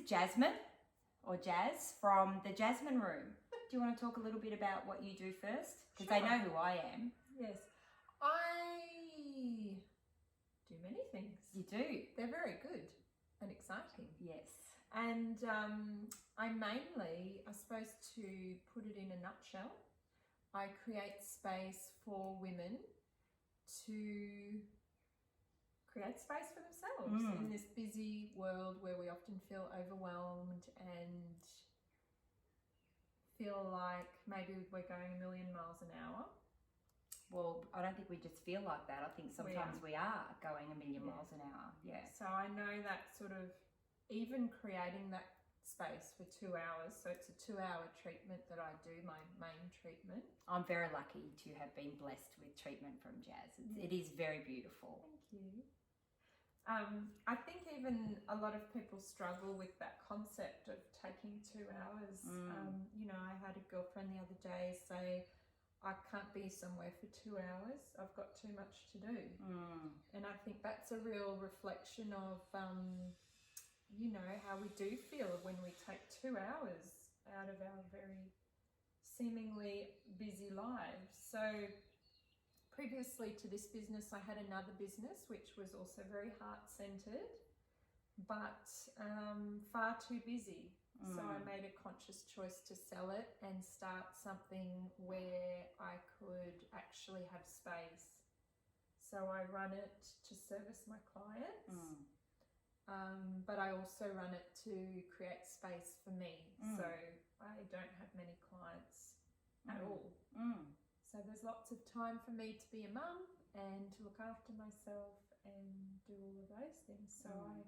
is Jasmin, or Jazz, from the Jasmin Room. Do you want to talk a little bit about what you do first? Because they know who I am. Yes. I do many things. You do? They're very good and exciting. Yes. And I mainly, I suppose to put it in a nutshell, I create space for women to create space for themselves in this busy world where we often feel overwhelmed and feel like maybe we're going a million miles an hour. Well, I don't think we just feel like that. I think sometimes we are going a million miles an hour. Yeah. So I know that sort of even creating that space for 2 hours. So it's a 2-hour treatment that I do, my main treatment. I'm very lucky to have been blessed with treatment from Jazz. It is very beautiful. Thank you. I think even a lot of people struggle with that concept of taking 2 hours. You know, I had a girlfriend the other day say, I can't be somewhere for 2 hours. I've got too much to do. And I think that's a real reflection of, you know, how we do feel when we take 2 hours out of our very seemingly busy lives. So previously to this business, I had another business which was also very heart-centered, but far too busy. So I made a conscious choice to sell it and start something where I could actually have space. So I run it to service my clients, but I also run it to create space for me. So I don't have many clients at all. So there's lots of time for me to be a mum and to look after myself and do all of those things. So I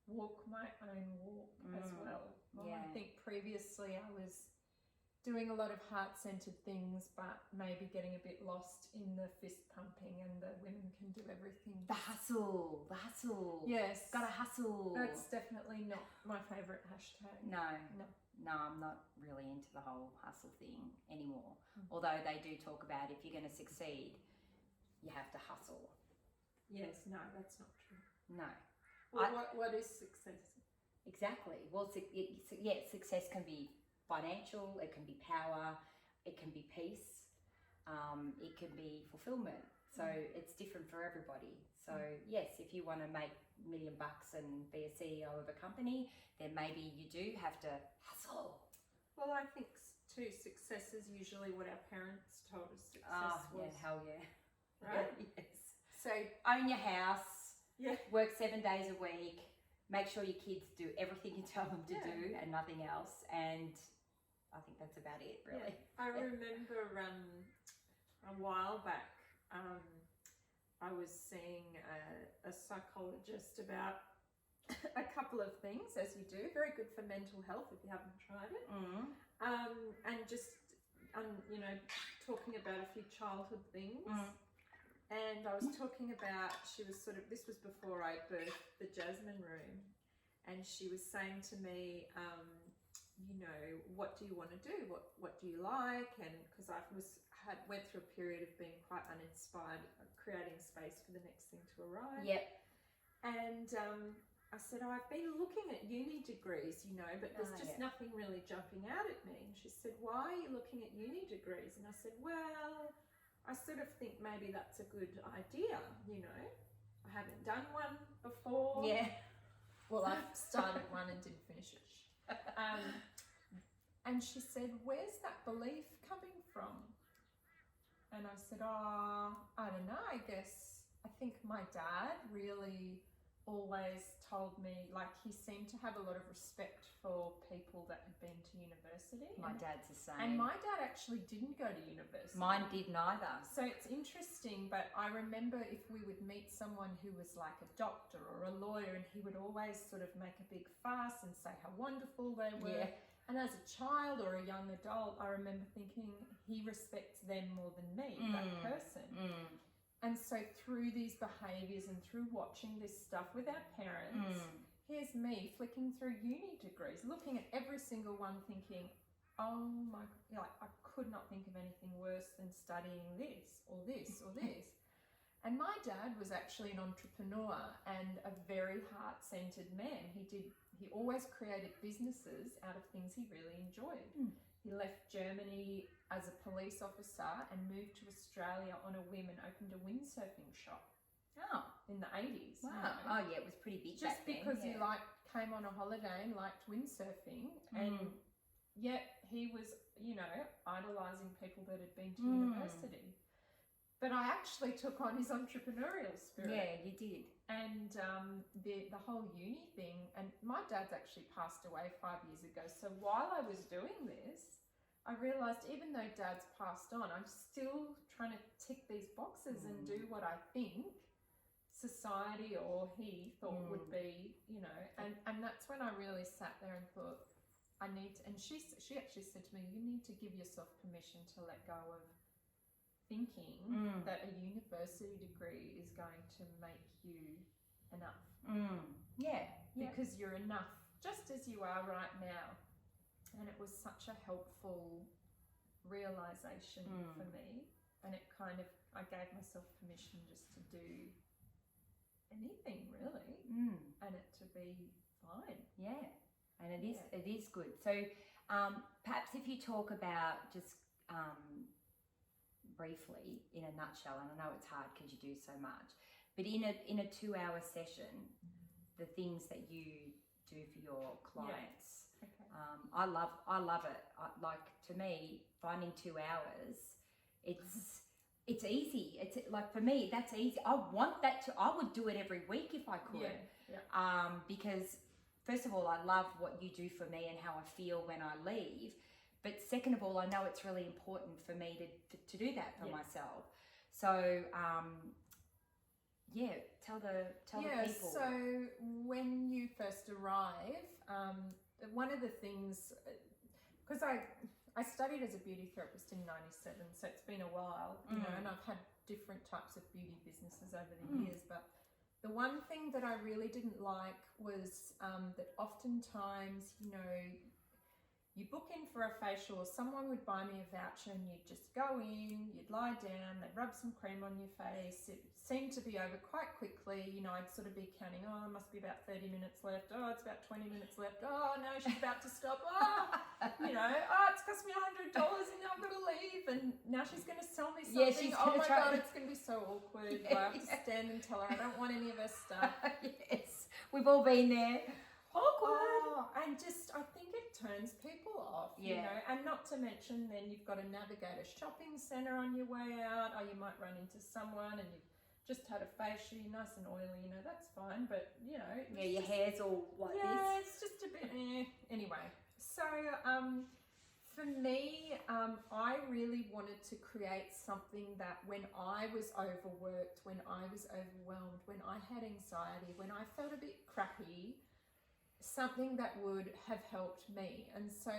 walk my own walk as well. I think previously I was doing a lot of heart-centered things, but maybe getting a bit lost in the fist pumping and the women can do everything. The hustle. Yes. Gotta hustle. That's definitely not my favourite hashtag. No, I'm not really into the whole hustle thing anymore. Although they do talk about if you're going to succeed, you have to hustle. Yes, no, that's not true. No. Well, what is success? Exactly. Well, success can be financial, it can be power, it can be peace, it can be fulfillment. So it's different for everybody. So yes, if you want to make $1 million and be a CEO of a company, then maybe you do have to hustle. Well, I think too, success is usually what our parents told us success was. Yeah, hell yeah. Right? Yeah, yes. So own your house, yeah, work 7 days a week, make sure your kids do everything you tell them to do and nothing else. And I think that's about it, really. Yeah. I remember a while back, I was seeing a psychologist about a couple of things, as you do. Very good for mental health if you haven't tried it. And just, you know, talking about a few childhood things. And I was talking about, she was sort of, this was before I birthed the Jasmin Room. And she was saying to me, you know, what do you want to do? What do you like? And because I went through a period of being quite uninspired, creating space for the next thing to arrive. Yep. And I said, I've been looking at uni degrees, you know, but there's just nothing really jumping out at me. And she said, why are you looking at uni degrees? And I said, well, I sort of think maybe that's a good idea, you know. I haven't done one before. Yeah. Well, I've started one and didn't finish it. And she said, where's that belief coming from? And I said, I don't know, I think my dad really always told me, like, he seemed to have a lot of respect for people that had been to university. My dad's the same. And my dad actually didn't go to university. Mine did neither. So it's interesting, but I remember if we would meet someone who was like a doctor or a lawyer, and he would always sort of make a big fuss and say how wonderful they were. Yeah. And as a child or a young adult, I remember thinking, he respects them more than me, that person. And so through these behaviours and through watching this stuff with our parents, here's me flicking through uni degrees, looking at every single one thinking, oh my, like, I could not think of anything worse than studying this or this or this. And my dad was actually an entrepreneur and a very heart-centered man. He always created businesses out of things he really enjoyed. He left Germany as a police officer and moved to Australia on a whim and opened a windsurfing shop. Oh, in the 80s. wow. You know? Oh, yeah, it was pretty big Just back then, because yeah. he came on a holiday and liked windsurfing, and yet he was, you know, idolising people that had been to university. But I actually took on his entrepreneurial spirit. Yeah, you did. And the whole uni thing, and my dad's actually passed away 5 years ago. So while I was doing this, I realised even though Dad's passed on, I'm still trying to tick these boxes and do what I think society or he thought would be, you know. And that's when I really sat there and thought, I need to, and she actually said to me, you need to give yourself permission to let go of thinking that a university degree is going to make you enough. Yeah. Because you're enough just as you are right now. And it was such a helpful realization for me. And it kind of, I gave myself permission just to do anything really, and it to be fine. Yeah, and it is good. So perhaps if you talk about just briefly in a nutshell, and I know it's hard because you do so much, but in a 2-hour session, the things that you do for your clients. Okay. I love it. Like, to me, finding 2 hours, it's easy. It's like, for me, that's easy. I would do it every week if I could. Yeah. Because first of all, I love what you do for me and how I feel when I leave. But second of all, I know it's really important for me to do that for myself. So, tell the people. So when you first arrive, one of the things, because I studied as a beauty therapist in 97, so it's been a while, you know, and I've had different types of beauty businesses over the years, but the one thing that I really didn't like was that oftentimes, you know, you book in for a facial, or someone would buy me a voucher and you'd just go in, you'd lie down, they'd rub some cream on your face. It seemed to be over quite quickly. You know, I'd sort of be counting, oh, it must be about 30 minutes left. Oh, it's about 20 minutes left. Oh, no, she's about to stop. Oh, you know, oh, it's cost me $100 and now I've got to leave. And now she's going to sell me something. Yeah, she's oh my try. God, it's going to be so awkward. I have to stand and tell her I don't want any of her stuff. Yes, we've all been there. Awkward. Oh, and just, I think it turns people off, you know, and not to mention then you've got to navigate a shopping centre on your way out, or you might run into someone and you've just had a facial, you're nice and oily, you know, that's fine, but, you know. Yeah, your hair's all like this. Yeah, it's just a bit, Anyway, so for me, I really wanted to create something that when I was overworked, when I was overwhelmed, when I had anxiety, when I felt a bit crappy, something that would have helped me. And so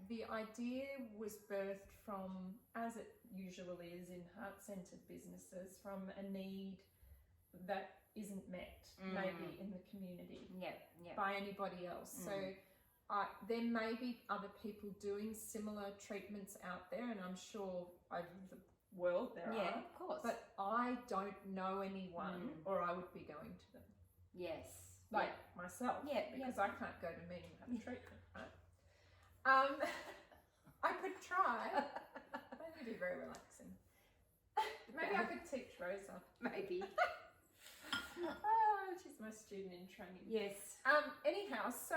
the idea was birthed from, as it usually is in heart-centered businesses, from a need that isn't met maybe in the community by anybody else. So there may be other people doing similar treatments out there, and I'm sure over the world there are. Yeah, of course. But I don't know anyone, or I would be going to them. Yes. Like myself, because I can't go to me and have treatment, right? I could try. Maybe it'd be very relaxing. Maybe I could teach Rosa. Maybe. Oh, she's my student in training. Yes. Anyhow, so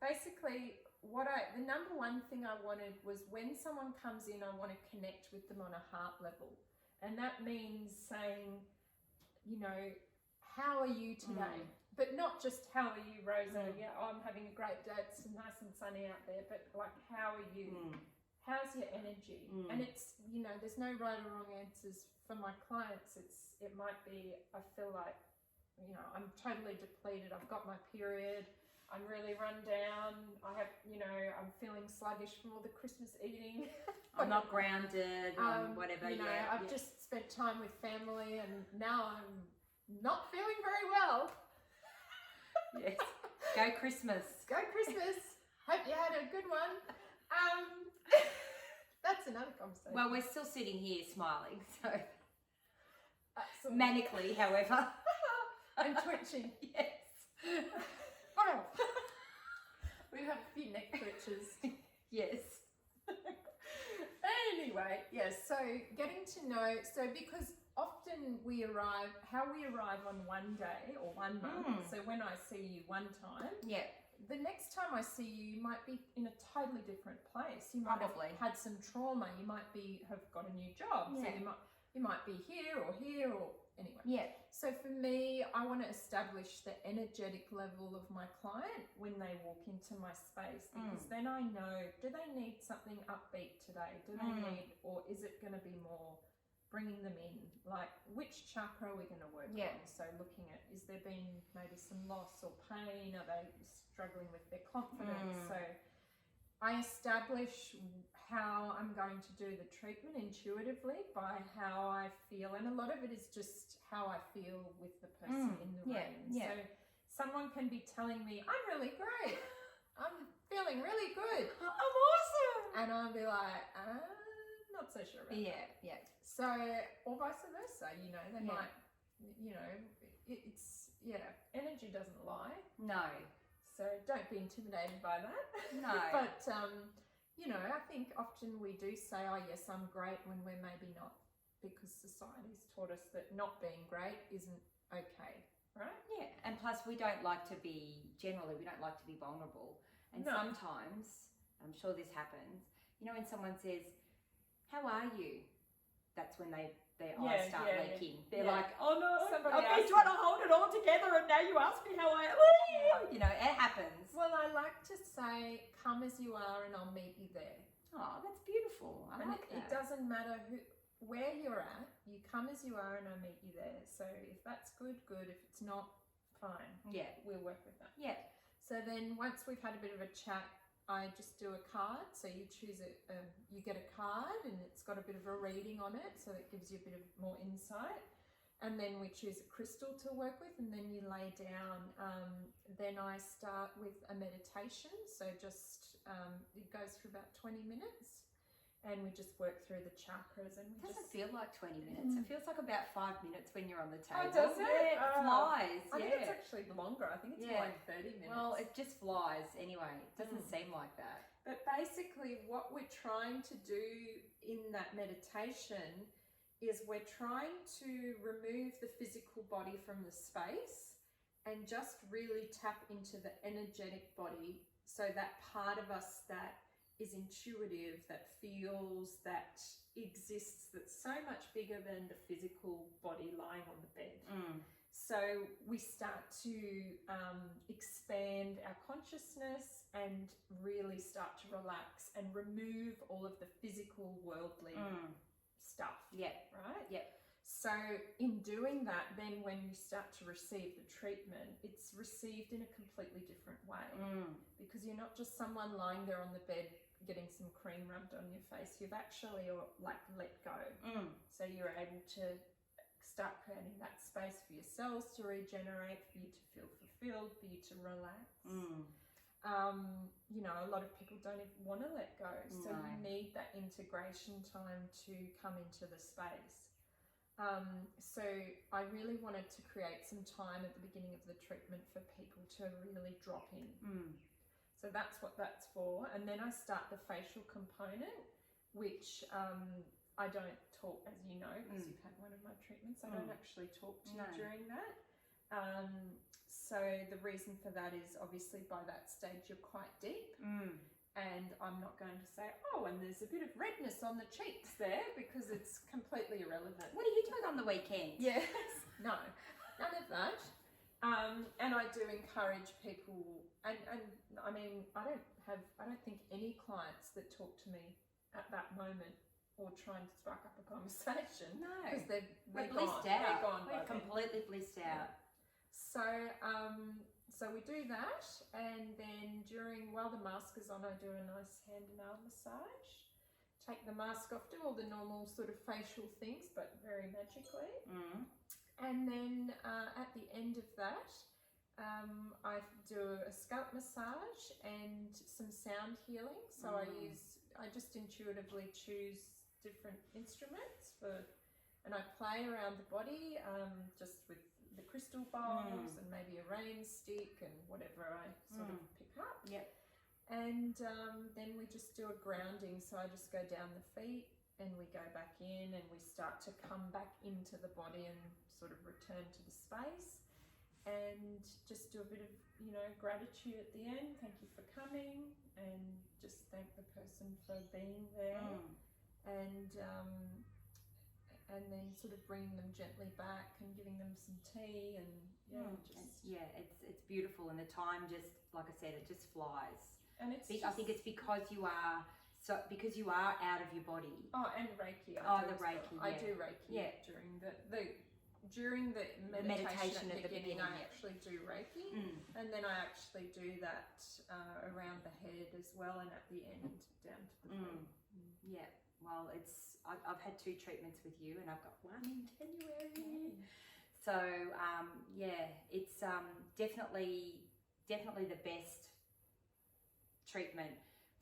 basically, the number one thing I wanted was when someone comes in, I want to connect with them on a heart level, and that means saying, you know, how are you today? But not just how are you, Rosa? Yeah, I'm having a great day. It's nice and sunny out there. But like, how are you? How's your energy? And it's, you know, there's no right or wrong answers for my clients. It might be, I feel like, you know, I'm totally depleted. I've got my period. I'm really run down. I have, you know, I'm feeling sluggish from all the Christmas eating. I'm not grounded. Whatever. You know, I've just spent time with family, and now I'm not feeling very well. Yes. Go Christmas. Go Christmas. Hope you had a good one. That's another conversation. Well, we're still sitting here smiling, so. Manically, however. And twitching. Yes. We have a few neck twitches. Yes. Anyway, yes, so getting to know, so because often how we arrive on one day or 1 month, so when I see you one time, Yeah. the next time I see you, you might be in a totally different place. You might Probably. have had some trauma. You might have got a new job. Yeah. So you might be here or anyway. Yeah. So for me, I want to establish the energetic level of my client when they walk into my space, because then I know, do they need something upbeat today? Do they need, or is it going to be more bringing them in? Like, which chakra are we going to work on? So looking at, is there been maybe some loss or pain? Are they struggling with their confidence? So I establish how I'm going to do the treatment intuitively by how I feel, and a lot of it is just how I feel with the person in the room. So someone can be telling me, I'm really great, I'm feeling really good, I'm awesome. and I'll be like, not so sure about that. Yeah. So, or vice versa, you know, they might, you know, it's energy doesn't lie. No. So don't be intimidated by that. No. But, you know, I think often we do say, oh yes, I'm great, when we're maybe not, because society's taught us that not being great isn't okay, right? Yeah, and plus we don't like to be vulnerable. And sometimes, I'm sure this happens, you know, when someone says, how are you? That's when their eyes start leaking. They're like, oh no, Somebody I've been trying to hold it all together and now you ask me how I am. You know, it happens. Well, I like to say, come as you are and I'll meet you there. Oh, that's beautiful. I like that. It doesn't matter where you're at, you come as you are and I meet you there. So if that's good, good. If it's not, fine. Yeah. We'll work with that. Yeah. So then once we've had a bit of a chat, I just do a card. So you choose you get a card and it's got a bit of a reading on it. So it gives you a bit of more insight. And then we choose a crystal to work with, and then you lay down. Then I start with a meditation. So just, it goes for about 20 minutes. And we just work through the chakras. And It doesn't feel like 20 minutes. It feels like about 5 minutes when you're on the table. Oh, does it? Yeah, it flies. I think it's actually longer. I think it's more like 30 minutes. Well, it just flies anyway. It doesn't seem like that. But basically what we're trying to do in that meditation is we're trying to remove the physical body from the space and just really tap into the energetic body. So that part of us that is intuitive, that feels, that exists, that's so much bigger than the physical body lying on the bed. So we start to expand our consciousness and really start to relax and remove all of the physical worldly stuff. Yeah. Right? Yeah. So in doing that, then when you start to receive the treatment, it's received in a completely different way, because you're not just someone lying there on the bed getting some cream rubbed on your face. You've actually like let go. So you're able to start creating that space for your cells to regenerate, for you to feel fulfilled, for you to relax. You know, a lot of people don't even want to let go. So you need that integration time to come into the space. So I really wanted to create some time at the beginning of the treatment for people to really drop in. So that's what that's for. And then I start the facial component, which I don't talk, as you know, because you've had one of my treatments. I don't actually talk to you during that. So the reason for that is obviously by that stage you're quite deep. And I'm not going to say, oh, and there's a bit of redness on the cheeks there, because it's completely irrelevant. What are you doing on the weekend? Yes. No, none of that. And I do encourage people, and I mean, I don't think any clients that talk to me at that moment or try and strike up a conversation. No. Because they're blissed gone. out. They're gone. We're completely blissed out. So, so we do that, and then while the mask is on, I do a nice hand and arm massage. Take the mask off, do all the normal sort of facial things, but very magically. And then at the end of that, I do a scalp massage and some sound healing. So I just intuitively choose different instruments for and I play around the body, just with the crystal bowls and maybe a rain stick and whatever I sort of pick up. Yep. And then we just do a grounding. So I just go down the feet and we go back in and we start to come back into the body and sort of return to the space. And just do a bit of, you know, gratitude at the end. Thank you for coming, and just thank the person for being there. And then sort of bringing them gently back and giving them some tea and it's beautiful, and the time just, like I said, it just flies. And it's I think it's because you are out of your body. Oh, and Reiki. I do Reiki. Yeah. During the meditation at the beginning, I yeah. actually do Reiki, and then I actually do that around the head as well, and at the end down to the feet. Yeah. Well, I've had 2 treatments with you, and I've got one in January. So it's definitely the best treatment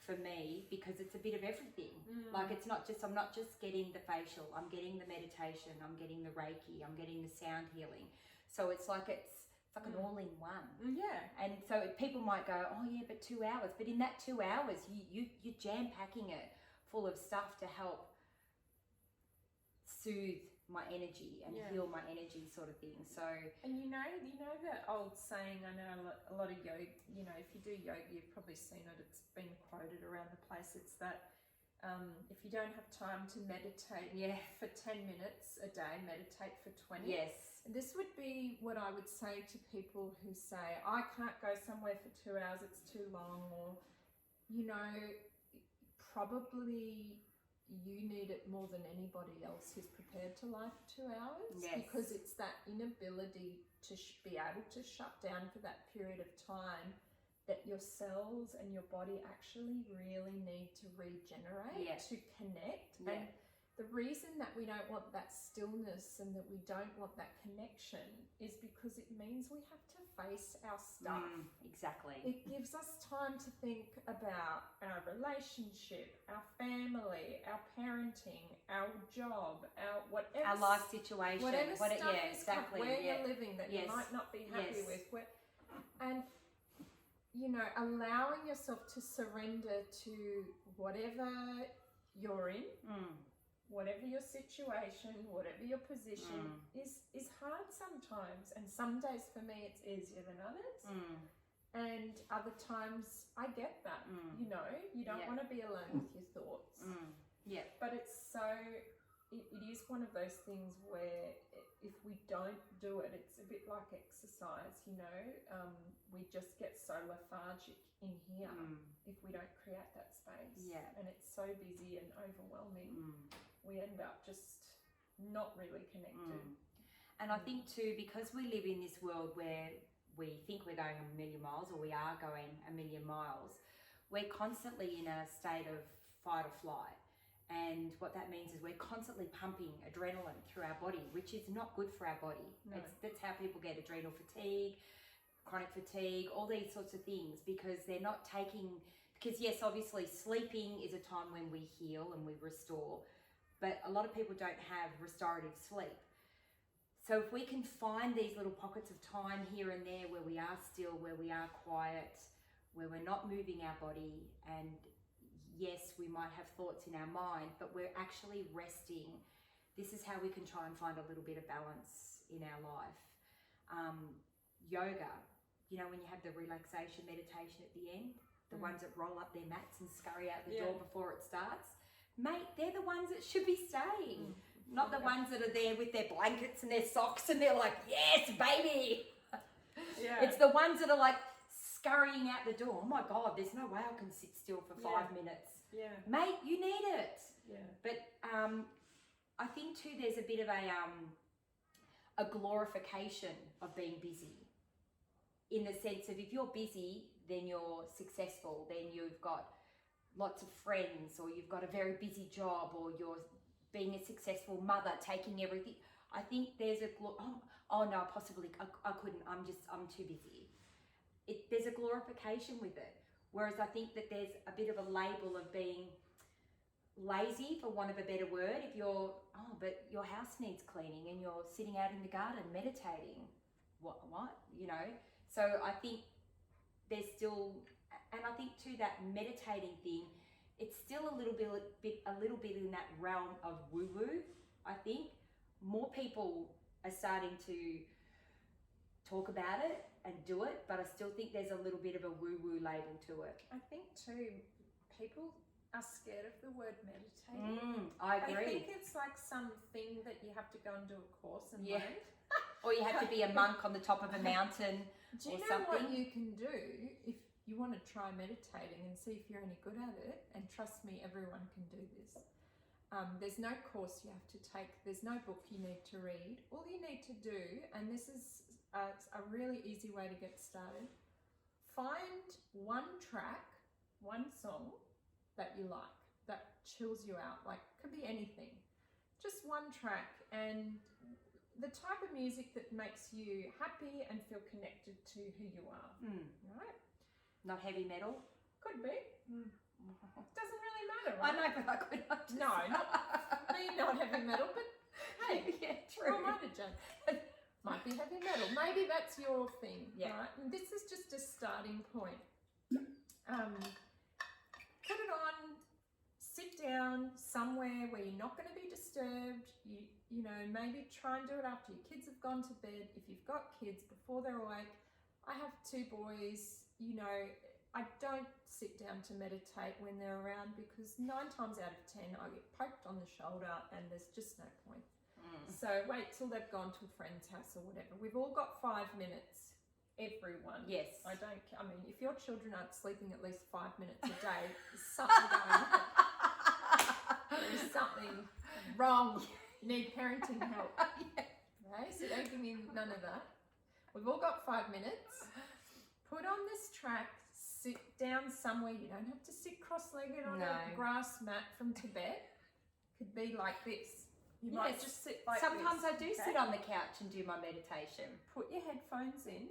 for me, because it's a bit of everything. Like, it's not just, I'm not just getting the facial, I'm getting the meditation, I'm getting the Reiki, I'm getting the sound healing. So it's like it's like an all-in-one. Yeah. And so people might go, oh yeah, but 2 hours. But in that 2 hours, you're jam-packing it full of stuff to help soothe my energy and heal my energy, sort of thing. So, and you know that old saying, I know a lot of yoga, you know, if you do yoga, you've probably seen it, it's been quoted around the place. It's that if you don't have time to meditate for 10 minutes a day, meditate for 20. Yes. And this would be what I would say to people who say, I can't go somewhere for 2 hours, it's too long, or, you know, probably you need it more than anybody else who's prepared to lie for 2 hours. Yes. Because it's that inability to be able to shut down for that period of time that your cells and your body actually really need to regenerate, to connect. And the reason that we don't want that stillness and that we don't want that connection is because it means we have to face our stuff. Exactly. It gives us time to think about our relationship, our family, our parenting, our job, our whatever, our life situation, whatever stuff is exactly. where you're living that you might not be happy with. And, you know, allowing yourself to surrender to whatever you're in, whatever your situation, whatever your position is hard sometimes. And some days for me it's easier than others. And other times I get that, you know, you don't want to be alone with your thoughts. But it's it is one of those things where if we don't do it, it's a bit like exercise, you know. We just get so lethargic in here if we don't create that space. And it's so busy and overwhelming. We end up just not really connected. And I think too, because we live in this world where we think we're going a million miles, or we are going a million miles, we're constantly in a state of fight or flight. And what that means is we're constantly pumping adrenaline through our body, which is not good for our body. That's how people get adrenal fatigue, chronic fatigue, all these sorts of things, because they're not taking, because yes, obviously sleeping is a time when we heal and we restore, but a lot of people don't have restorative sleep. So if we can find these little pockets of time here and there where we are still, where we are quiet, where we're not moving our body, and yes, we might have thoughts in our mind, but we're actually resting, this is how we can try and find a little bit of balance in our life. Yoga, you know, when you have the relaxation meditation at the end, the ones that roll up their mats and scurry out the door before it starts, mate, they're the ones that should be staying. Not the ones that are there with their blankets and their socks and they're like, yes, baby. It's the ones that are like scurrying out the door. Oh my God, there's no way I can sit still for 5 minutes. Mate, you need it. But I think too, there's a bit of a glorification of being busy, in the sense of if you're busy, then you're successful, then you've got lots of friends, or you've got a very busy job, or you're being a successful mother, taking everything. I think there's oh no, possibly I couldn't, I'm too busy. There's a glorification with it. Whereas I think that there's a bit of a label of being lazy, for want of a better word, if you're, but your house needs cleaning and you're sitting out in the garden meditating, what, you know? So I think there's still, and I think too, that meditating thing, it's still a little bit in that realm of woo-woo. I think more people are starting to talk about it and do it, but I still think there's a little bit of a woo-woo label to it. I think too, people are scared of the word meditating. I agree. I think it's like something that you have to go and do a course and learn. Or you have to be a monk on the top of a mountain. Do you know something. what you can do if you want to try meditating and see if you're any good at it? And trust me, everyone can do this. There's no course you have to take. There's no book you need to read. All you need to do, and this is a really easy way to get started, find one track, one song that you like, that chills you out. Like, could be anything. Just one track, and the type of music that makes you happy and feel connected to who you are. Right? Not heavy metal? Could be. Doesn't really matter, I right? know, but I could not. No, not heavy metal, but hey, yeah, true. Well, might might be heavy metal. Maybe that's your thing, Yeah. right? And this is just a starting point. Put it on, sit down somewhere where you're not going to be disturbed. You know, maybe try and do it after your kids have gone to bed. If you've got kids, before they're awake. I have 2 boys, you know, I don't sit down to meditate when they're around because 9 times out of 10 I get poked on the shoulder and there's just no point. So wait till they've gone to a friend's house or whatever. We've all got 5 minutes, everyone. Yes. I mean, if your children aren't sleeping at least 5 minutes a day, there's something going on. There's something wrong. You need parenting help. Okay? So don't give me none of that. We've all got 5 minutes. Put on this track, sit down somewhere. You don't have to sit cross-legged on a grass mat from Tibet. Could be like this. You might just sit like sometimes this. I do sit on the couch and do my meditation. Put your headphones in.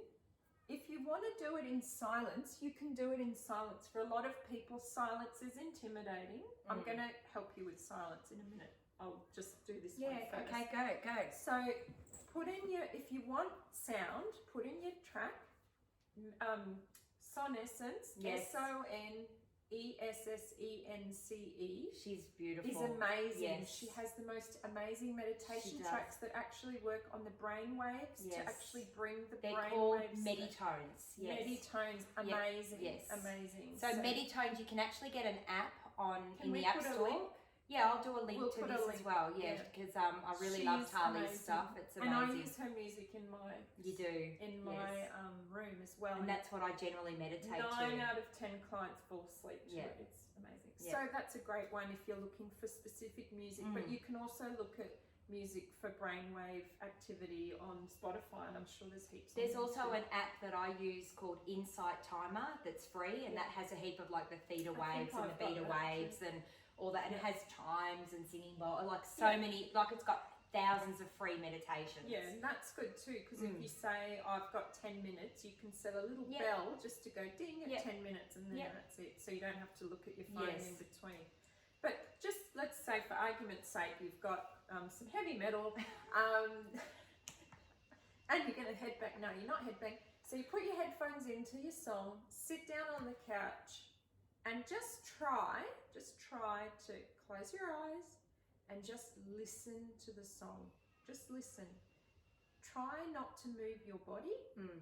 If you want to do it in silence, you can do it in silence. For a lot of people, silence is intimidating. I'm going to help you with silence in a minute. I'll just do this one first. Okay, go. So put in your, if you want sound, put in your track, Sonessence, Sonessence. She's beautiful. Is amazing. Yes. She has the most amazing meditation tracks that actually work on the brain waves to actually bring the brain waves. They're called meditones. Yes. Meditones, amazing. Yes. Amazing. So meditones, you can actually get an app in the App put a Store. link? Yeah, I'll do a link to this as well. Yeah, because I really love Tali's stuff. It's amazing. And I use her music in my room as well. And that's what I generally meditate 9 to. out of 10 clients fall asleep to it. It's amazing. Yeah. So that's a great one if you're looking for specific music. But you can also look at music for brainwave activity on Spotify, and I'm sure there's heaps. There's also an app that I use called Insight Timer that's free, and that has a heap of like the theta waves and the beta waves and all that, and it has chimes and singing bowl, like so many, like it's got thousands of free meditations. Yeah, and that's good too, because if you say, I've got 10 minutes, you can set a little bell just to go ding at 10 minutes, and then that's it. So you don't have to look at your phone in between. But just, let's say for argument's sake, you've got some heavy metal, and you're going to headbang. No, you're not headbang. So you put your headphones into your song, sit down on the couch, and just try to close your eyes and just listen to the song. Just listen. Try not to move your body.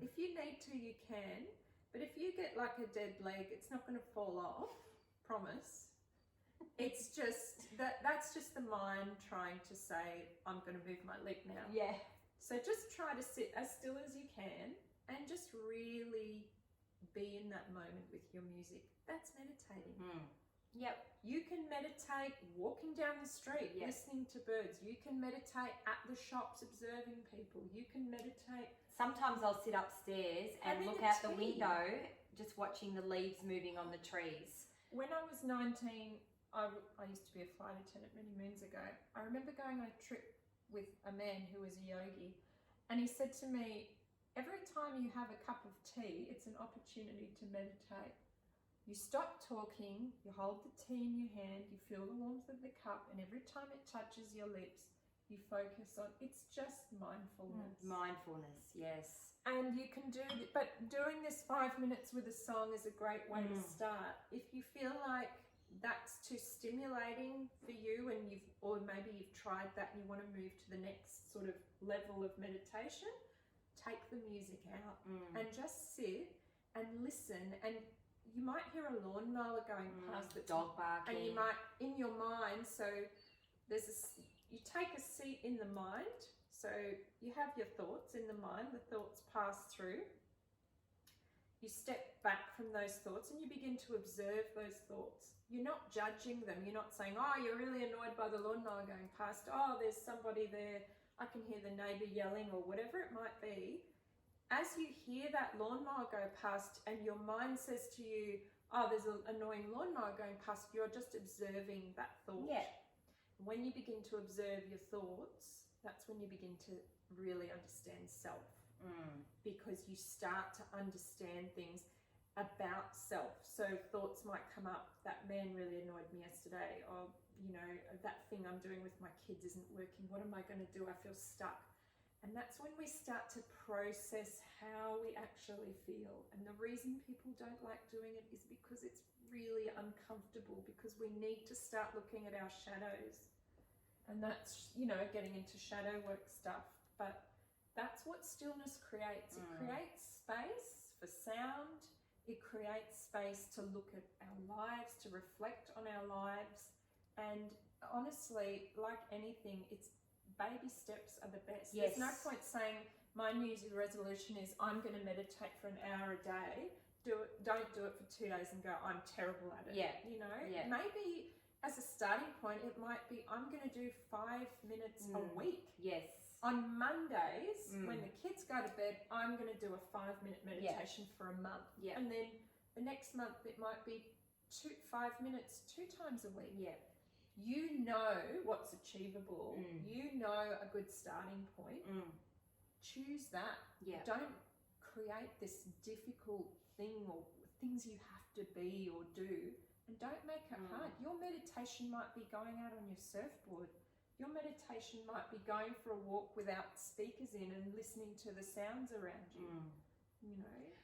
If you need to, you can. But if you get like a dead leg, it's not going to fall off. Promise. It's just that's just the mind trying to say, I'm going to move my leg now. Yeah. So just try to sit as still as you can and just really be in that moment with your music. That's meditating. Yep. You can meditate walking down the street, listening to birds. You can meditate at the shops, observing people. You can meditate. Sometimes I'll sit upstairs and look out the window, just watching the leaves moving on the trees. When I was 19, I used to be a flight attendant many moons ago. I remember going on a trip with a man who was a yogi, and he said to me, every time you have a cup of tea, it's an opportunity to meditate. You stop talking, you hold the tea in your hand, you feel the warmth of the cup, and every time it touches your lips, you focus on, it's just mindfulness. Mindfulness, yes. And you can do, but doing this 5 minutes with a song is a great way to start. If you feel like that's too stimulating for you, and or maybe you've tried that and you want to move to the next sort of level of meditation, take the music out and just sit and listen. And you might hear a lawnmower going past, the dog barking, and you might, in your mind, so you take a seat in the mind. So you have your thoughts in the mind, the thoughts pass through. You step back from those thoughts and you begin to observe those thoughts. You're not judging them. You're not saying, oh, you're really annoyed by the lawnmower going past. Oh, there's somebody there. I can hear the neighbour yelling, or whatever it might be. As you hear that lawnmower go past and your mind says to you, oh, there's an annoying lawnmower going past, you're just observing that thought. Yeah. When you begin to observe your thoughts, that's when you begin to really understand self. Because you start to understand things about self. So thoughts might come up, that man really annoyed me yesterday, or that thing I'm doing with my kids isn't working, what am I going to do? I feel stuck. And that's when we start to process how we actually feel. And the reason people don't like doing it is because it's really uncomfortable, because we need to start looking at our shadows. And that's, getting into shadow work stuff. But that's what stillness creates. It creates space for sound. It creates space to look at our lives, to reflect on our lives. And honestly, like anything, it's baby steps are the best. Yes. There's no point saying my New Year's resolution is I'm going to meditate for an hour a day. Don't do it for 2 days and go, I'm terrible at it. Yeah. Maybe as a starting point, it might be I'm going to do 5 minutes a week. Yes. On Mondays, when the kids go to bed, I'm going to do a 5-minute meditation for a month. Yeah. And then the next month, it might be 5 minutes 2 times a week. Yeah. You know what's achievable. You know a good starting point. Choose that. Yeah. Don't create this difficult thing or things you have to be or do, and don't make it hard. Your meditation might be going out on your surfboard. Your meditation might be going for a walk without speakers in and listening to the sounds around you.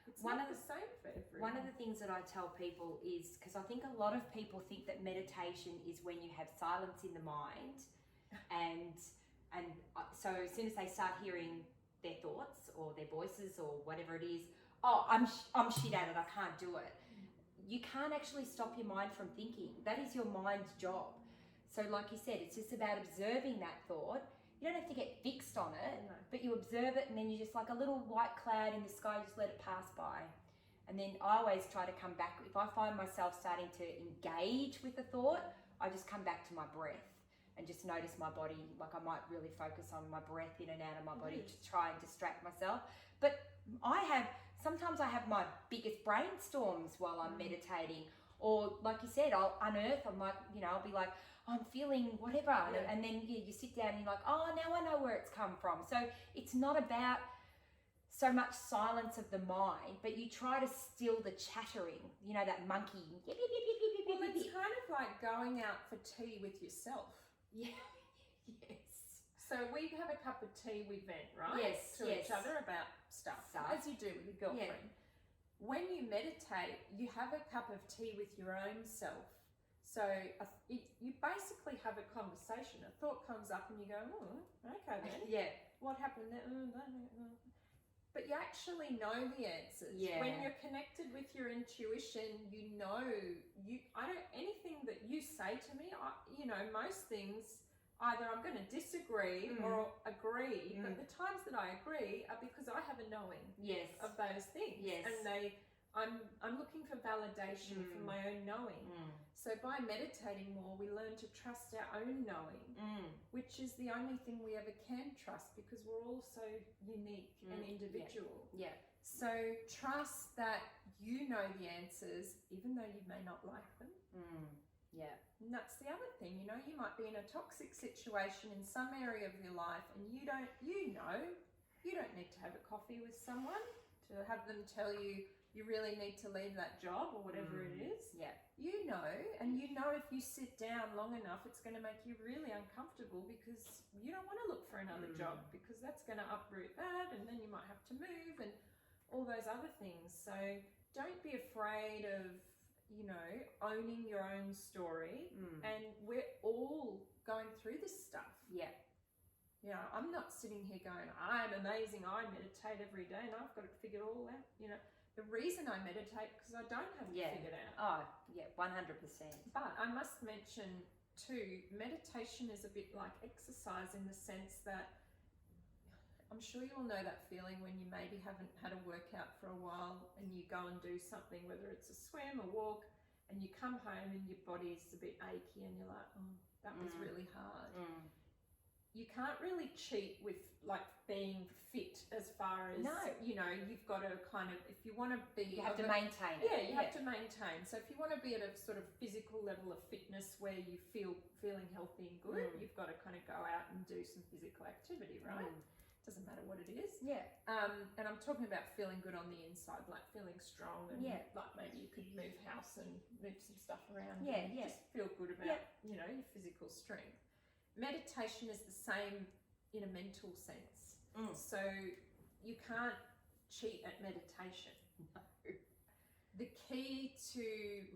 It's not the same for everyone. One of the things that I tell people is, because I think a lot of people think that meditation is when you have silence in the mind, and so as soon as they start hearing their thoughts or their voices or whatever it is, oh, I'm shit at it, I can't do it. You can't actually stop your mind from thinking. That is your mind's job. So like you said, it's just about observing that thought. You don't have to get fixed on it, but you observe it, and then you just, like a little white cloud in the sky, just let it pass by. And then I always try to come back. If I find myself starting to engage with the thought, I just come back to my breath and just notice my body. Like I might really focus on my breath in and out of my body to try and distract myself. But sometimes I have my biggest brainstorms while I'm meditating. Or like you said, I'll unearth, I'll be like, I'm feeling whatever. Yeah. And then you sit down and you're like, oh, now I know where it's come from. So it's not about so much silence of the mind, but you try to still the chattering, that monkey. Well, it's kind of like going out for tea with yourself. Yeah. Yes. So we have a cup of tea, we vent, right? Yes. To each other about stuff, as you do with your girlfriend. Yeah. When you meditate, you have a cup of tea with your own self. So you basically have a conversation. A thought comes up and you go, okay then. Yeah. What happened there? But you actually know the answers. Yeah. When you're connected with your intuition, anything that you say to me, most things, either I'm going to disagree or agree, but the times that I agree are because I have a knowing of those things. Yes. And I'm looking for validation from my own knowing. So by meditating more, we learn to trust our own knowing, which is the only thing we ever can trust, because we're all so unique and individual. Yeah. So trust that you know the answers, even though you may not like them. Yeah. And that's the other thing, you might be in a toxic situation in some area of your life, and you don't need to have a coffee with someone to have them tell you you really need to leave that job or whatever it is. Yeah. You know, and you know if you sit down long enough, it's going to make you really uncomfortable because you don't want to look for another job because that's going to uproot that, and then you might have to move and all those other things. So don't be afraid of, you know, owning your own story. And we're all going through this stuff. Yeah. You know, I'm not sitting here going, I'm amazing, I meditate every day and I've got it figured all out. You know, the reason I meditate because I don't have it figured out. Oh, yeah, 100%. But I must mention too, meditation is a bit like exercise in the sense that I'm sure you all know that feeling when you maybe haven't had a workout for a while and you go and do something, whether it's a swim, a walk, and you come home and your body's a bit achy and you're like, oh, that was really hard. You can't really cheat with like being fit as far as, you know, you've got to kind of, if you want to be... You have to maintain it. Yeah, you have to maintain. So if you want to be at a sort of physical level of fitness where you feeling healthy and good, you've got to kind of go out and do some physical activity, right? Doesn't matter what it is. Yeah. And I'm talking about feeling good on the inside, like feeling strong and like maybe you could move house and move some stuff around. Yeah, and just feel good about, you know, your physical strength. Meditation is the same in a mental sense. So you can't cheat at meditation. No. The key to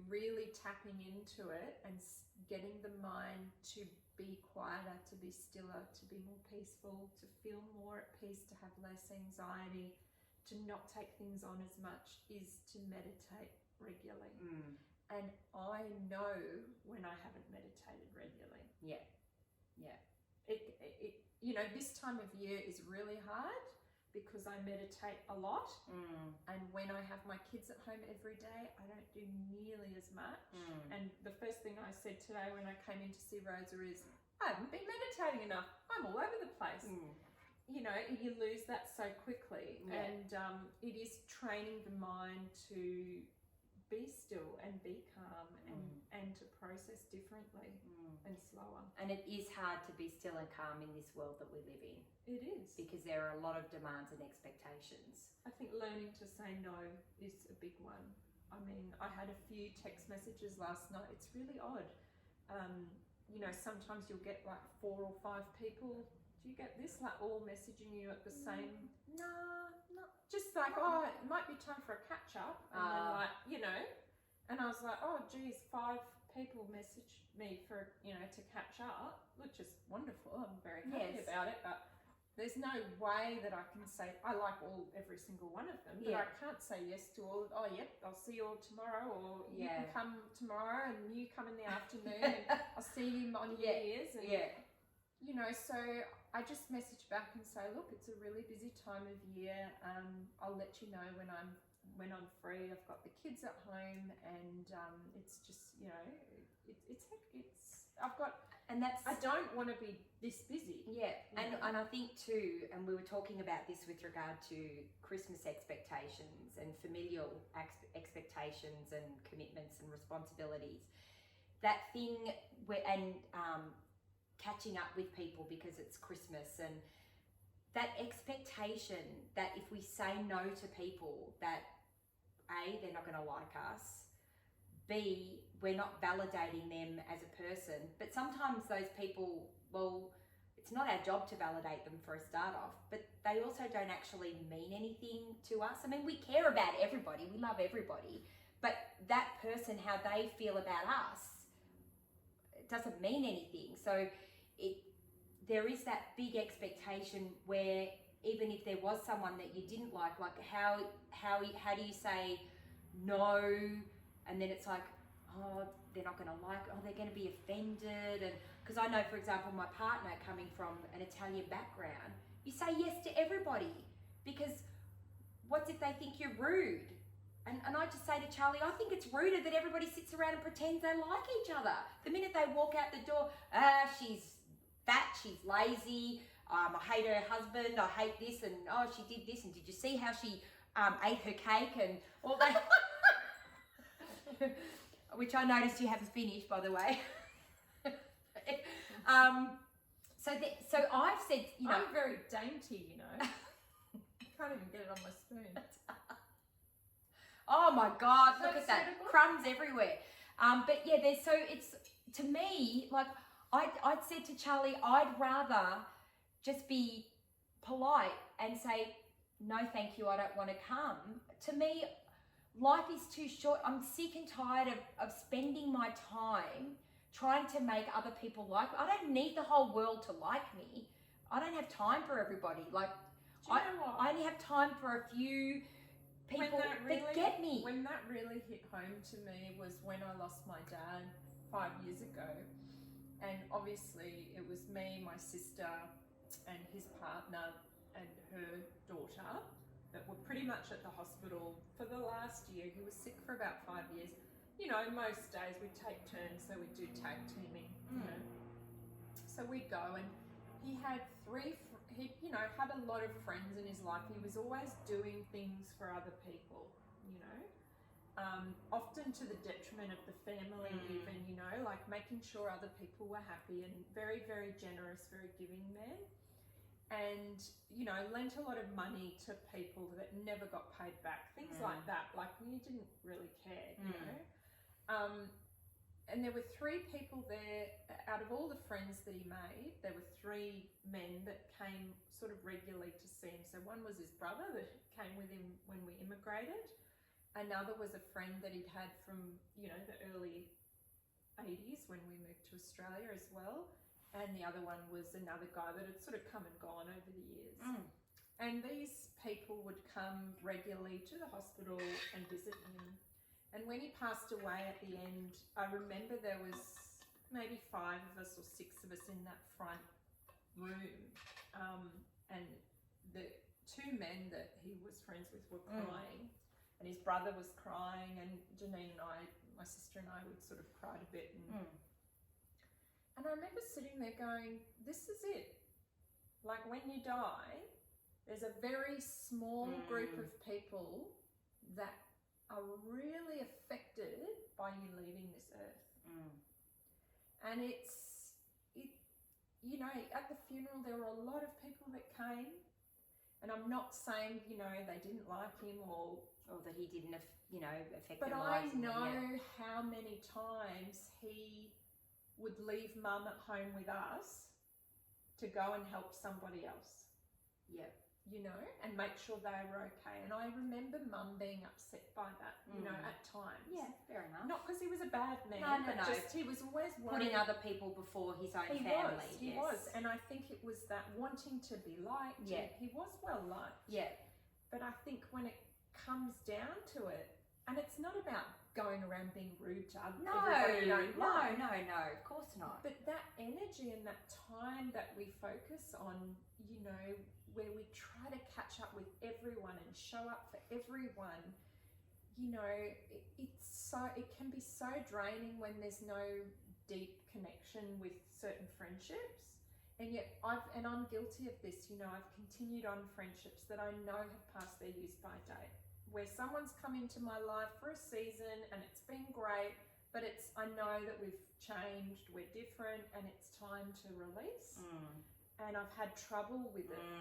really tapping into it and getting the mind to be quieter, to be stiller, to be more peaceful, to feel more at peace, to have less anxiety, to not take things on as much is to meditate regularly. And I know when I haven't meditated regularly. Yeah. Yeah. It you know, this time of year is really hard because I meditate a lot. And when I have my kids at home every day, I don't do nearly as much. And the first thing I said today when I came in to see Rosa is, I haven't been meditating enough. I'm all over the place. You know, you lose that so quickly. And it is training the mind to be still and be calm and to process differently and slower. And it is hard to be still and calm in this world that we live in. It is. Because there are a lot of demands and expectations. I think learning to say no is a big one. I mean, I had a few text messages last night. It's really odd. You know, sometimes you'll get like 4 or 5 people. Do you get this? Like all messaging you at the same... No, not... Just like, oh, it might be time for a catch up. And then like, you know, and I was like, oh, geez, 5 people messaged me for, you know, to catch up, which is wonderful. I'm very happy about it. But there's no way that I can say, I like every single one of them, but I can't say yes to all. Oh, yep, I'll see you all tomorrow, or you can come tomorrow and you come in the afternoon and I'll see you on New Year's. And, you know, so I just message back and say, look, it's a really busy time of year. I'll let you know when I'm free. I've got the kids at home, and it's just, you know, I've got, and that's, I don't want to be this busy. And I think too, and we were talking about this with regard to Christmas expectations and familial expectations and commitments and responsibilities. That thing where, and catching up with people because it's Christmas, and that expectation that if we say no to people, that A, they're not going to like us, B, we're not validating them as a person. But sometimes those people, well, it's not our job to validate them for a start off, but they also don't actually mean anything to us. I mean, we care about everybody, we love everybody, but that person, how they feel about us, it doesn't mean anything. So there is that big expectation where even if there was someone that you didn't like how do you say no, and then it's like, oh, they're not going to like, oh, they're going to be offended. And because I know, for example, my partner coming from an Italian background, you say yes to everybody, because what if they think you're rude? And I just say to Charlie, I think it's ruder that everybody sits around and pretends they like each other. The minute they walk out the door, she's fat, she's lazy, I hate her husband, I hate this, and oh, she did this, and did you see how she ate her cake and all that? Which I noticed you haven't finished, by the way. So I've said, you know, I'm very dainty, you know. I can't even get it on my spoon. Oh my God, look That's at that. suitable. Crumbs everywhere. But yeah, it's, to me, like, I'd said to Charlie, I'd rather just be polite and say, no, thank you, I don't want to come. To me, life is too short. I'm sick and tired of spending my time trying to make other people like me. I don't need the whole world to like me. I don't have time for everybody. Like, Do you know what? I only have time for a few people that get me. When that really hit home to me was when I lost my dad 5 years ago. And obviously it was me, my sister, and his partner and her daughter that were pretty much at the hospital for the last year. He was sick for about 5 years. You know, most days we take turns, so we do tag teaming, you know. So we'd go, and he had had a lot of friends in his life. He was always doing things for other people, you know. Often to the detriment of the family even, you know, like making sure other people were happy, and very, very generous, very giving man. And, you know, lent a lot of money to people that never got paid back, things like that. Like, you didn't really care, you know. And there were 3 people there, out of all the friends that he made, there were 3 men that came sort of regularly to see him. So one was his brother that came with him when we immigrated. Another was a friend that he'd had from, you know, the early 80s when we moved to Australia as well. And the other one was another guy that had sort of come and gone over the years. And these people would come regularly to the hospital and visit him. And when he passed away at the end, I remember there was maybe 5 of us or 6 of us in that front room. And the 2 men that he was friends with were crying. And his brother was crying, and Janine and I, my sister and I, would sort of cried a bit. And I remember sitting there going, this is it. Like, when you die, there's a very small group of people that are really affected by you leaving this earth. And you know, at the funeral there were a lot of people that came, and I'm not saying, you know, they didn't like him or that he didn't, you know, affect but their I lives. know how many times he would leave mum at home with us to go and help somebody else. You know, and make sure they were okay. And I remember mum being upset by that, you know, at times. Yeah, fair enough. Not because he was a bad man, No. just he was always worried. Putting other people before his own family. He was. And I think it was that wanting to be liked. Yeah. He was well liked. Yeah. But I think when it comes down to it, and it's not about going around being rude to other everybody you don't like. No, of course not. But that energy and that time that we focus on, you know, where we try to catch up with everyone and show up for everyone, you know, it can be so draining when there's no deep connection with certain friendships. And yet I'm guilty of this, you know. I've continued on friendships that I know have passed their use by date, where someone's come into my life for a season and it's been great, but I know that we've changed, we're different, and it's time to release. And I've had trouble with it.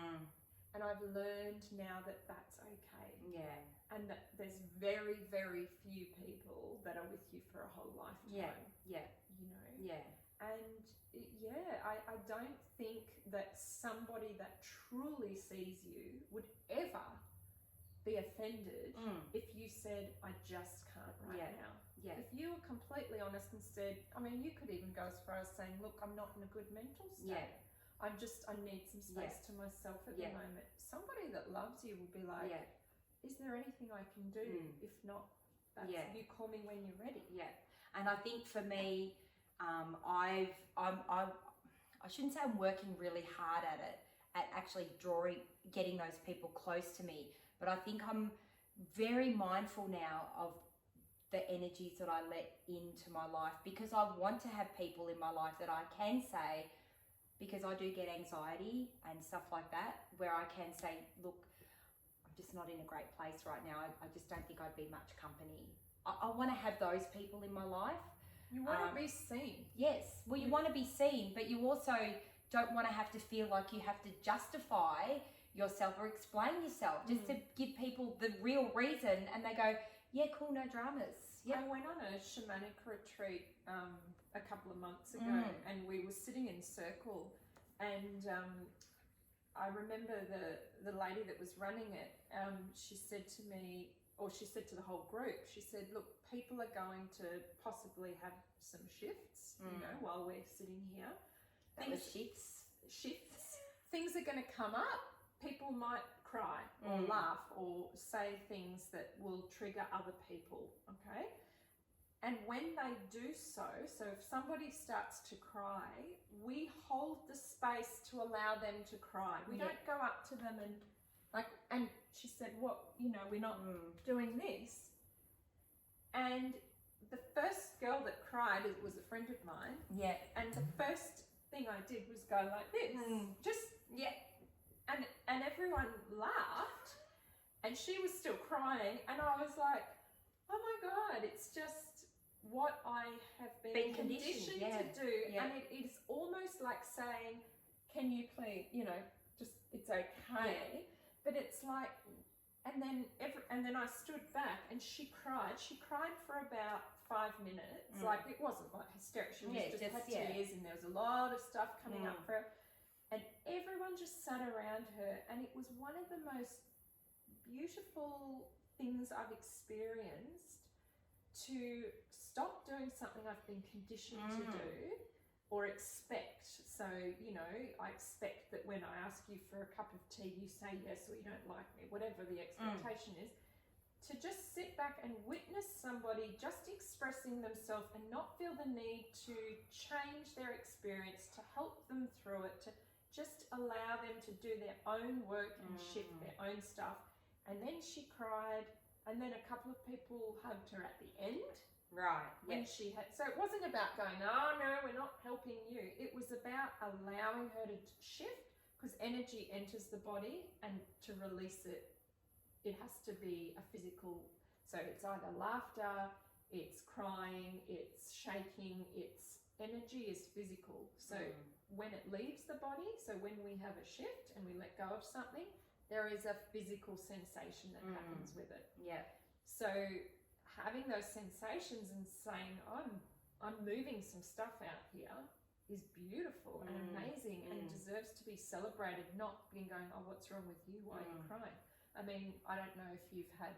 And I've learned now that that's okay. Yeah. And that there's very, very few people that are with you for a whole lifetime. Yeah. You know? Yeah. And I don't think that somebody that truly sees you would ever be offended if you said, I just can't now. Yeah. If you were completely honest and said, I mean, you could even go as far as saying, look, I'm not in a good mental state. Yeah. I need some space to myself at the moment. Somebody that loves you will be like, is there anything I can do? If not, you call me when you're ready. Yeah. And I think for me, I shouldn't say I'm working really hard at it, at actually getting those people close to me, but I think I'm very mindful now of the energies that I let into my life, because I want to have people in my life that I can say, because I do get anxiety and stuff like that, where I can say, look, I'm just not in a great place right now. I just don't think I'd be much company. I want to have those people in my life. You want to be seen. Yes. Well, you want to be seen, but you also don't want to have to feel like you have to justify yourself or explain yourself, just to give people the real reason. And they go, Yeah, cool, no dramas. I went on a shamanic retreat a couple of months ago, and we were sitting in circle, and I remember the lady that was running it, she said to me, or she said to the whole group, she said, look, people are going to possibly have some shifts, you know, while we're sitting here. Shifts. Things are going to come up. People might cry or laugh or say things that will trigger other people, okay? And when they do so if somebody starts to cry, we hold the space to allow them to cry. We don't go up to them and she said, what, you know, we're not doing this. And the first girl that cried, it was a friend of mine. Yeah. And the first thing I did was go like this. And everyone laughed, and she was still crying, and I was like, oh my God, it's just what I have been conditioned to do. And it is almost like saying, can you please, you know, just, it's okay. But it's like, and then I stood back, and she cried for about 5 minutes. Like, it wasn't like hysterical, she was just had tears, and there was a lot of stuff coming up for her. And everyone just sat around her, and it was one of the most beautiful things I've experienced, to stop doing something I've been conditioned to do or expect. So, you know, I expect that when I ask you for a cup of tea, you say yes, or you don't like me, whatever the expectation is. To just sit back and witness somebody just expressing themselves and not feel the need to change their experience, to help them through it, to just allow them to do their own work and shift their own stuff. And then she cried, and then a couple of people hugged her at the end. Right. When she had, so it wasn't about going, oh no, we're not helping you. It was about allowing her to shift, because energy enters the body, and to release it, it has to be a physical. So it's either laughter, it's crying, it's shaking, it's energy is physical. So when it leaves the body, so when we have a shift and we let go of something, there is a physical sensation that happens with it. Yeah. So having those sensations and saying, I'm moving some stuff out here, is beautiful and amazing and deserves to be celebrated, not being going, oh, what's wrong with you? Why are you crying? I mean, I don't know if you've had,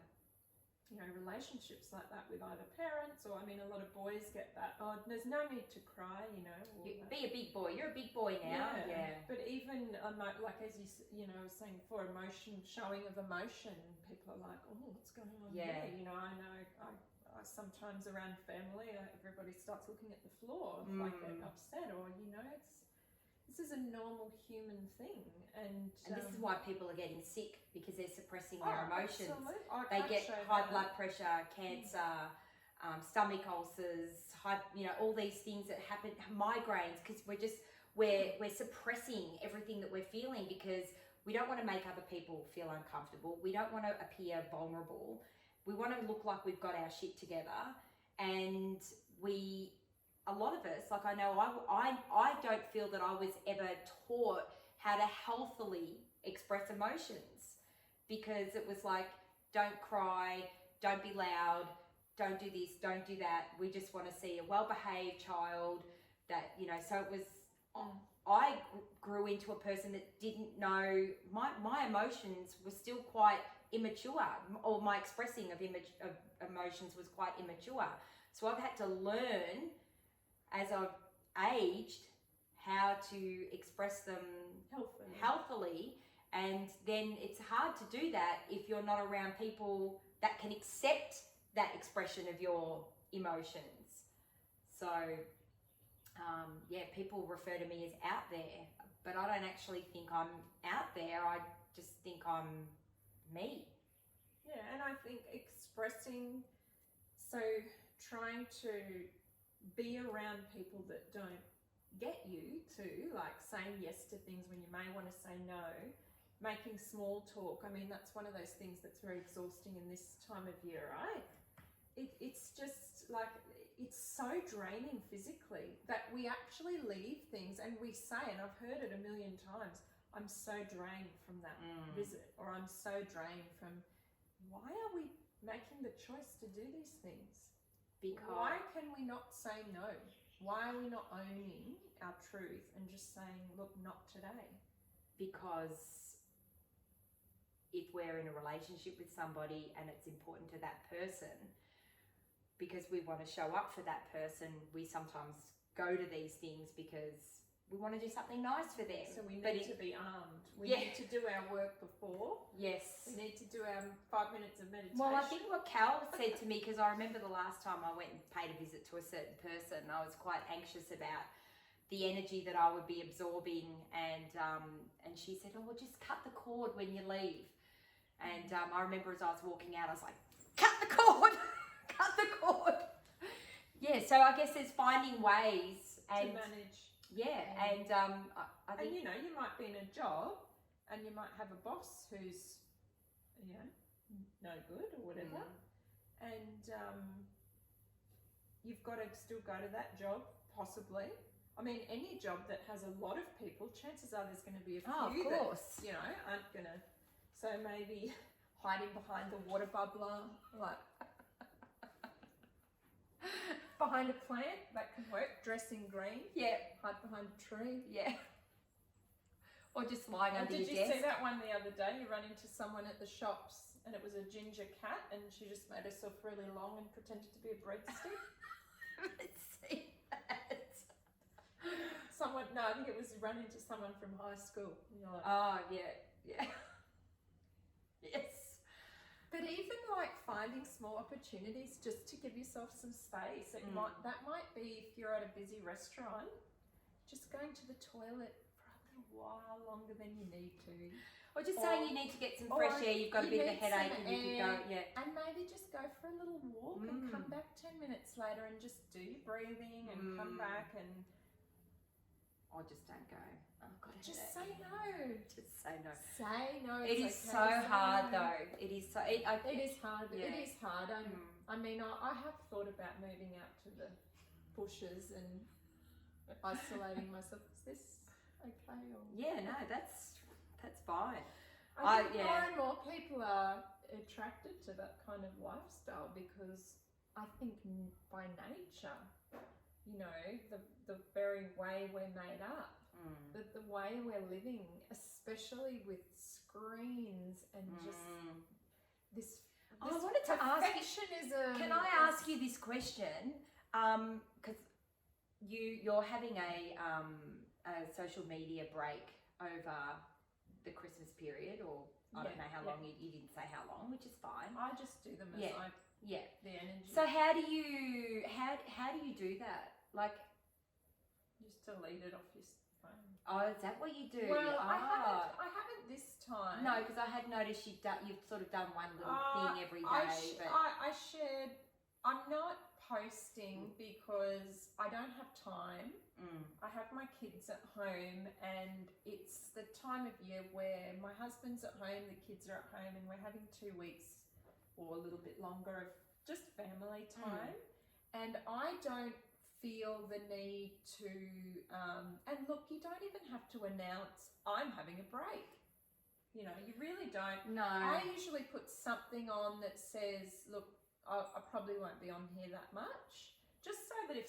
you know, relationships like that with either parents, or, I mean, a lot of boys get that, oh, there's no need to cry, you know. Be a big boy. You're a big boy now. Yeah. But even, like, as you know, I was saying before, showing of emotion, people are like, oh, what's going on here? You know, I know, I sometimes around family, everybody starts looking at the floor, like they're upset, or, you know, this is a normal human thing. And this is why people are getting sick, because they're suppressing their emotions. Absolutely. They get high blood pressure, cancer, stomach ulcers, all these things that happen, migraines, because we're suppressing everything that we're feeling, because we don't want to make other people feel uncomfortable. We don't want to appear vulnerable. We want to look like we've got our shit together, and a lot of us, like, I know I don't feel that I was ever taught how to healthily express emotions, because it was like, don't cry, don't be loud, don't do this, don't do that. We just want to see a well-behaved child that, you know, so it was, I grew into a person that didn't know, my emotions were still quite immature, or my expressing of emotions was quite immature. So I've had to learn, as I've aged, how to express them healthily. And then it's hard to do that if you're not around people that can accept that expression of your emotions. So, people refer to me as out there, but I don't actually think I'm out there. I just think I'm me. Yeah, and I think expressing, so trying to be around people that don't get you too, like saying yes to things when you may want to say no, making small talk. I mean, that's one of those things that's very exhausting in this time of year, right? It's just like, it's so draining physically that we actually leave things and we say, and I've heard it a million times, I'm so drained from that visit, or I'm so drained from, why are we making the choice to do these things? Because Why can we not say no? Why are we not owning our truth and just saying, look, not today? because if we're in a relationship with somebody and it's important to that person, because we want to show up for that person, we sometimes go to these things because we want to do something nice for them. So we need to be armed. We need to do our work before. Yes. We need to do our 5 minutes of meditation. Well, I think what Cal said to me, because I remember the last time I went and paid a visit to a certain person, I was quite anxious about the energy that I would be absorbing, and she said, "Oh, well, just cut the cord when you leave." And I remember as I was walking out, I was like, "Cut the cord, cut the cord." Yeah. So I guess there's finding ways to manage. Yeah, and I think, and you know, you might be in a job and you might have a boss who's, you know, no good or whatever, and you've got to still go to that job, possibly. I mean, any job that has a lot of people, chances are there's going to be a few that, you know, aren't going to. So maybe hiding behind the water bubbler, like behind a plant, that can work. Dressing green. Yeah. Hide behind a tree. Yeah. Or just lying under your desk. Did you see that one the other day? You run into someone at the shops and it was a ginger cat and she just made herself really long and pretended to be a breadstick. Let's see that. I think it was you run into someone from high school. And you're like, oh, yeah. Yes. But even like finding small opportunities just to give yourself some space. That might be if you're at a busy restaurant, just going to the toilet for a little while longer than you need to. Or just saying you need to get some fresh air, you've got a bit of a headache and you can go, And maybe just go for a little walk and come back 10 minutes later and just do your breathing and come back and... Or just don't go. Oh, God, just say no. Just say no. Say no. It is so hard though. It is so... It is hard. Yeah. It is hard. I mean, I have thought about moving out to the bushes and isolating myself. Is this okay? Or... Yeah, no, that's fine. I think more and more people are attracted to that kind of lifestyle because I think by nature, you know, the very way we're made up, the way we're living, especially with screens and just this I wanted to ask perfectionism. Can I ask you this question? Because you're having a social media break over the Christmas period, or I don't know how long. You didn't say how long, which is fine. I just do them as the energy. So how do you do that? Like, just delete it off your phone. Oh, is that what you do? Well, I haven't this time. No, because I had noticed you've sort of done one little thing every day. I shared. I'm not posting because I don't have time. I have my kids at home and it's the time of year where my husband's at home, the kids are at home, and we're having 2 weeks or a little bit longer of just family time. And I don't feel the need to, and look, you don't even have to announce I'm having a break. You know, you really don't. No. I usually put something on that says, look, I probably won't be on here that much. Just so that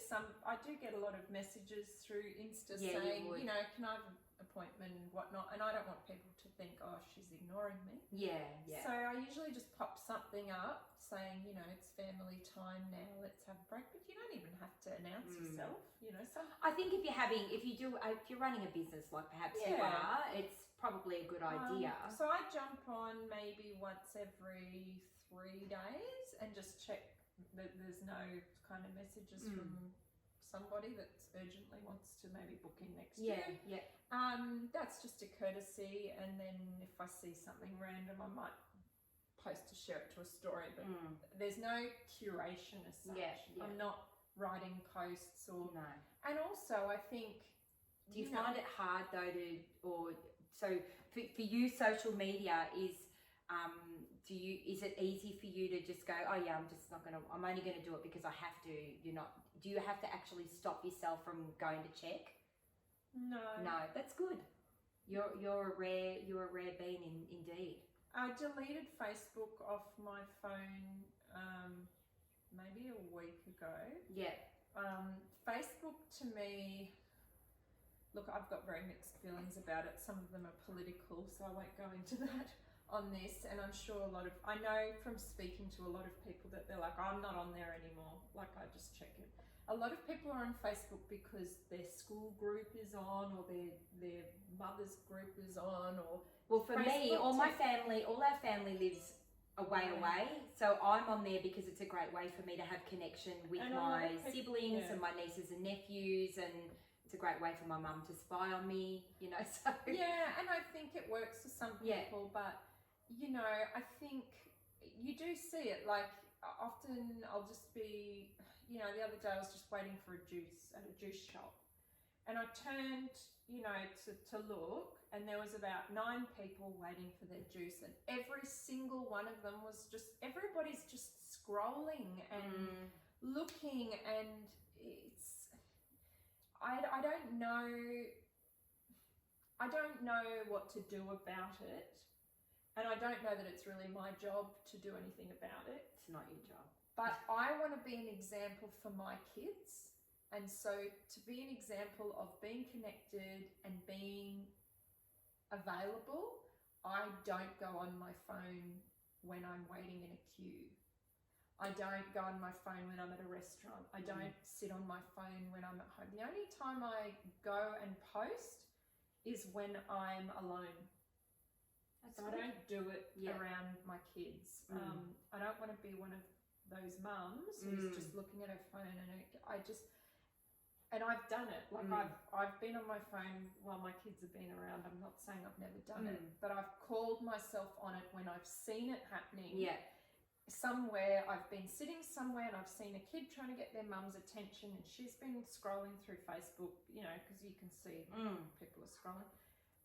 I do get a lot of messages through Insta saying, you know, can I have an appointment and whatnot, and I don't want people to think, oh, she's ignoring me. Yeah. So I usually just pop something up saying, you know, it's family time now, let's have a break. But you don't even have to announce yourself, you know. So I think if you're running a business like perhaps you are, it's probably a good idea. So I jump on maybe once every 3 days and just check that there's no kind of messages from somebody that urgently wants to maybe book in next year. That's just a courtesy, and then if I see something random, I might post to share it to a story, but there's no curation as such. I'm not writing posts or and also I think, do you find it hard though for you, social media is is it easy for you to just go, oh yeah, I'm only gonna do it because I have to? Do you have to actually stop yourself from going to check? No, that's good. You're a rare being indeed. I deleted Facebook off my phone maybe a week ago. Yeah. Facebook to me, look, I've got very mixed feelings about it. Some of them are political, so I won't go into that on this. And I'm sure I know from speaking to a lot of people that they're like, I'm not on there anymore. Like, I just check it. A lot of people are on Facebook because their school group is on, or their mother's group is on, or well, for me, Facebook all our family lives away, so I'm on there because it's a great way for me to have connection with my siblings and my nieces and nephews, and it's a great way for my mum to spy on me, you know. So yeah, and I think it works for some people, but you know, I think you do see it. Like, often I'll just be, you know, the other day I was just waiting for a juice at a juice shop, and I turned, you know, to look, and there was about 9 people waiting for their juice, and every single one of them was just, everybody's just scrolling and looking, and it's, I don't know what to do about it, and I don't know that it's really my job to do anything about it. It's not your job. But I want to be an example for my kids. And so to be an example of being connected and being available, I don't go on my phone when I'm waiting in a queue. I don't go on my phone when I'm at a restaurant. I don't sit on my phone when I'm at home. The only time I go and post is when I'm alone. So I don't do it around my kids. I don't want to be one of those mums who's just looking at her phone, and I've done it. Like, I've been on my phone while my kids have been around. I'm not saying I've never done it, but I've called myself on it when I've seen it happening. Yeah. Somewhere, I've been sitting somewhere and I've seen a kid trying to get their mum's attention, and she's been scrolling through Facebook, you know, because you can see people are scrolling.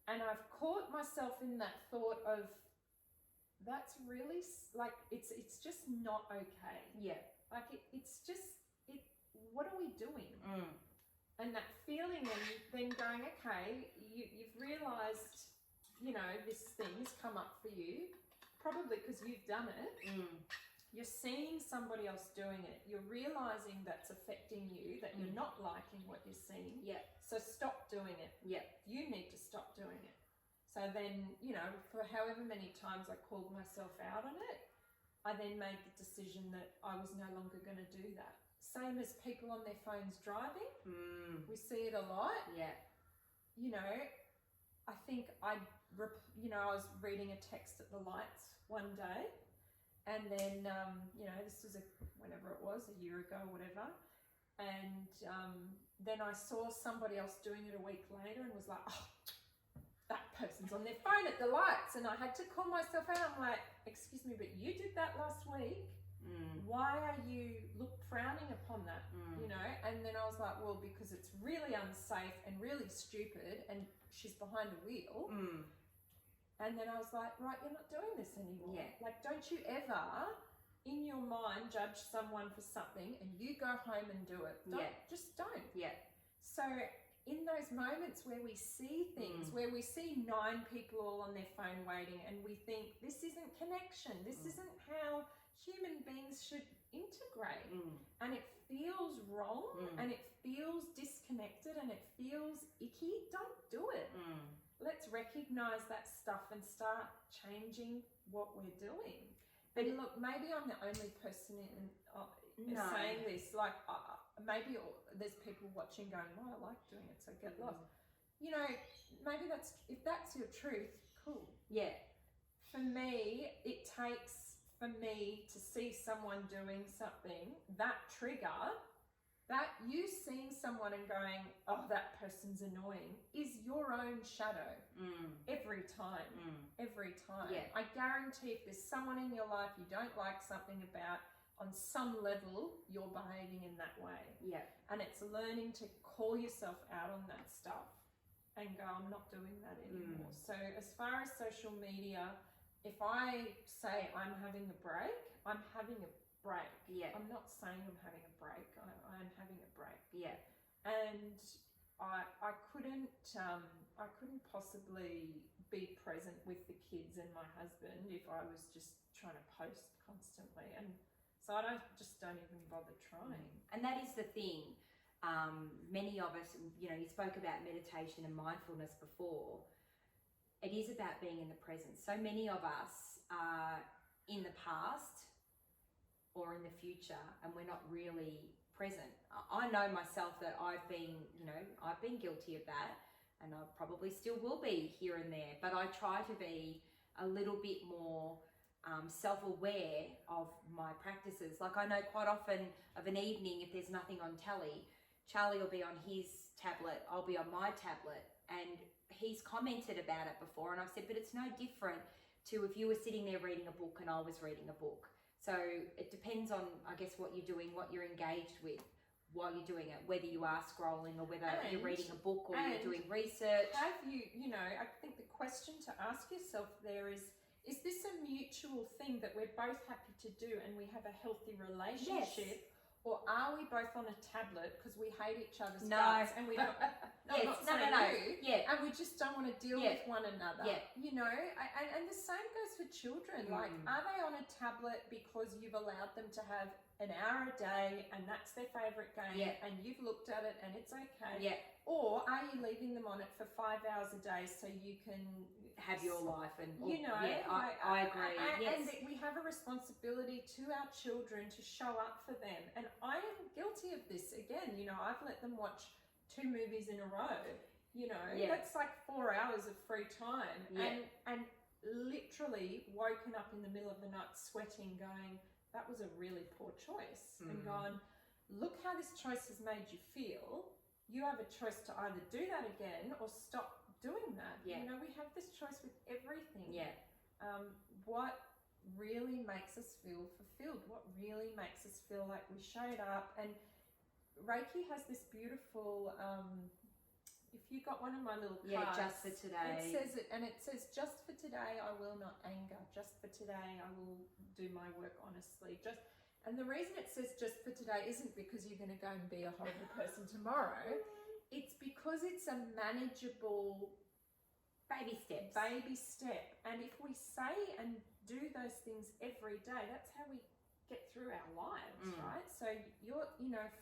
And I've caught myself in that thought of, that's really, like, it's just not okay. Yeah. Like, it's just, what are we doing? And that feeling, and then going, okay, you've realised, you know, this thing's come up for you, probably because you've done it. You're seeing somebody else doing it. You're realising that's affecting you, that you're not liking what you're seeing. Yeah. So stop doing it. Yeah. You need to stop doing it. So then, you know, for however many times I called myself out on it, I then made the decision that I was no longer going to do that. Same as people on their phones driving. We see it a lot. Yeah. You know, I think I was reading a text at the lights one day, and then, you know, this was whenever it was, a year ago, whatever, and then I saw somebody else doing it a week later and was like, oh, that person's on their phone at the lights, and I had to call myself out. I'm like, excuse me, but you did that last week. Why are you frowning upon that? You know? And then I was like, well, because it's really unsafe and really stupid, and she's behind a wheel. And then I was like, right, you're not doing this anymore. Yeah. Like, don't you ever in your mind judge someone for something and you go home and do it. Just don't. Yeah. So in those moments where we see things, where we see 9 people all on their phone waiting, and we think, this isn't connection, this isn't how human beings should integrate, and it feels wrong, and it feels disconnected, and it feels icky, don't do it. Let's recognise that stuff and start changing what we're doing. But look, maybe I'm the only person saying this. Like, maybe there's people watching going, well, I like doing it, so get lost. You know, maybe if that's your truth, cool. Yeah. For me, it takes, for me to see someone doing something, that trigger, that you seeing someone and going, oh, that person's annoying, is your own shadow. Every time. Every time. Yeah. I guarantee if there's someone in your life you don't like something about, on some level, you're behaving in that way. Yeah. And it's learning to call yourself out on that stuff and go, I'm not doing that anymore. So as far as social media, if I say I'm having a break, I'm having a break. Yeah. I'm not saying I'm having a break. I'm having a break. Yeah. And I couldn't possibly be present with the kids and my husband if I was just trying to post constantly, and so I don't even bother trying. And that is the thing. Many of us, you know, you spoke about meditation and mindfulness before. It is about being in the present. So many of us are in the past or in the future, and we're not really present. I know myself that I've been guilty of that, and I probably still will be here and there, but I try to be a little bit more self-aware of my practices. Like, I know quite often of an evening, if there's nothing on telly, Charlie will be on his tablet, I'll be on my tablet, and he's commented about it before, and I've said, but it's no different to if you were sitting there reading a book and I was reading a book. So it depends on, I guess, what you're doing, what you're engaged with while you're doing it, whether you are scrolling or whether you're reading a book or you're doing research. Have you, I think the question to ask yourself there is this a mutual thing that we're both happy to do and we have a healthy relationship? Yes. Or are we both on a tablet because we hate each other's No. guts and we don't, No. Yeah. and we just don't want to deal with one another? Yeah. And the same goes for children. Like, are they on a tablet because you've allowed them to have an hour a day and that's their favourite game and you've looked at it and it's okay? Yeah. Or are you leaving them on it for 5 hours a day so you can have your life? And I agree. And we have a responsibility to our children to show up for them. And I am guilty of this again. I've let them watch 2 movies in a row. That's like 4 hours of free time. And literally woken up in the middle of the night sweating, going, that was a really poor choice. And gone, look how this choice has made you feel. You have a choice to either do that again or stop doing that. We have this choice with everything. What really makes us feel fulfilled? What really makes us feel like we showed up? And Reiki has this beautiful, if you got one of my little cards, just for today. It says, just for today, I will not anger. Just for today, I will do my work honestly. And the reason it says just for today isn't because you're going to go and be a horrible person tomorrow. It's because it's a manageable baby step. And if we say and do those things every day, that's how we get through our lives, right? So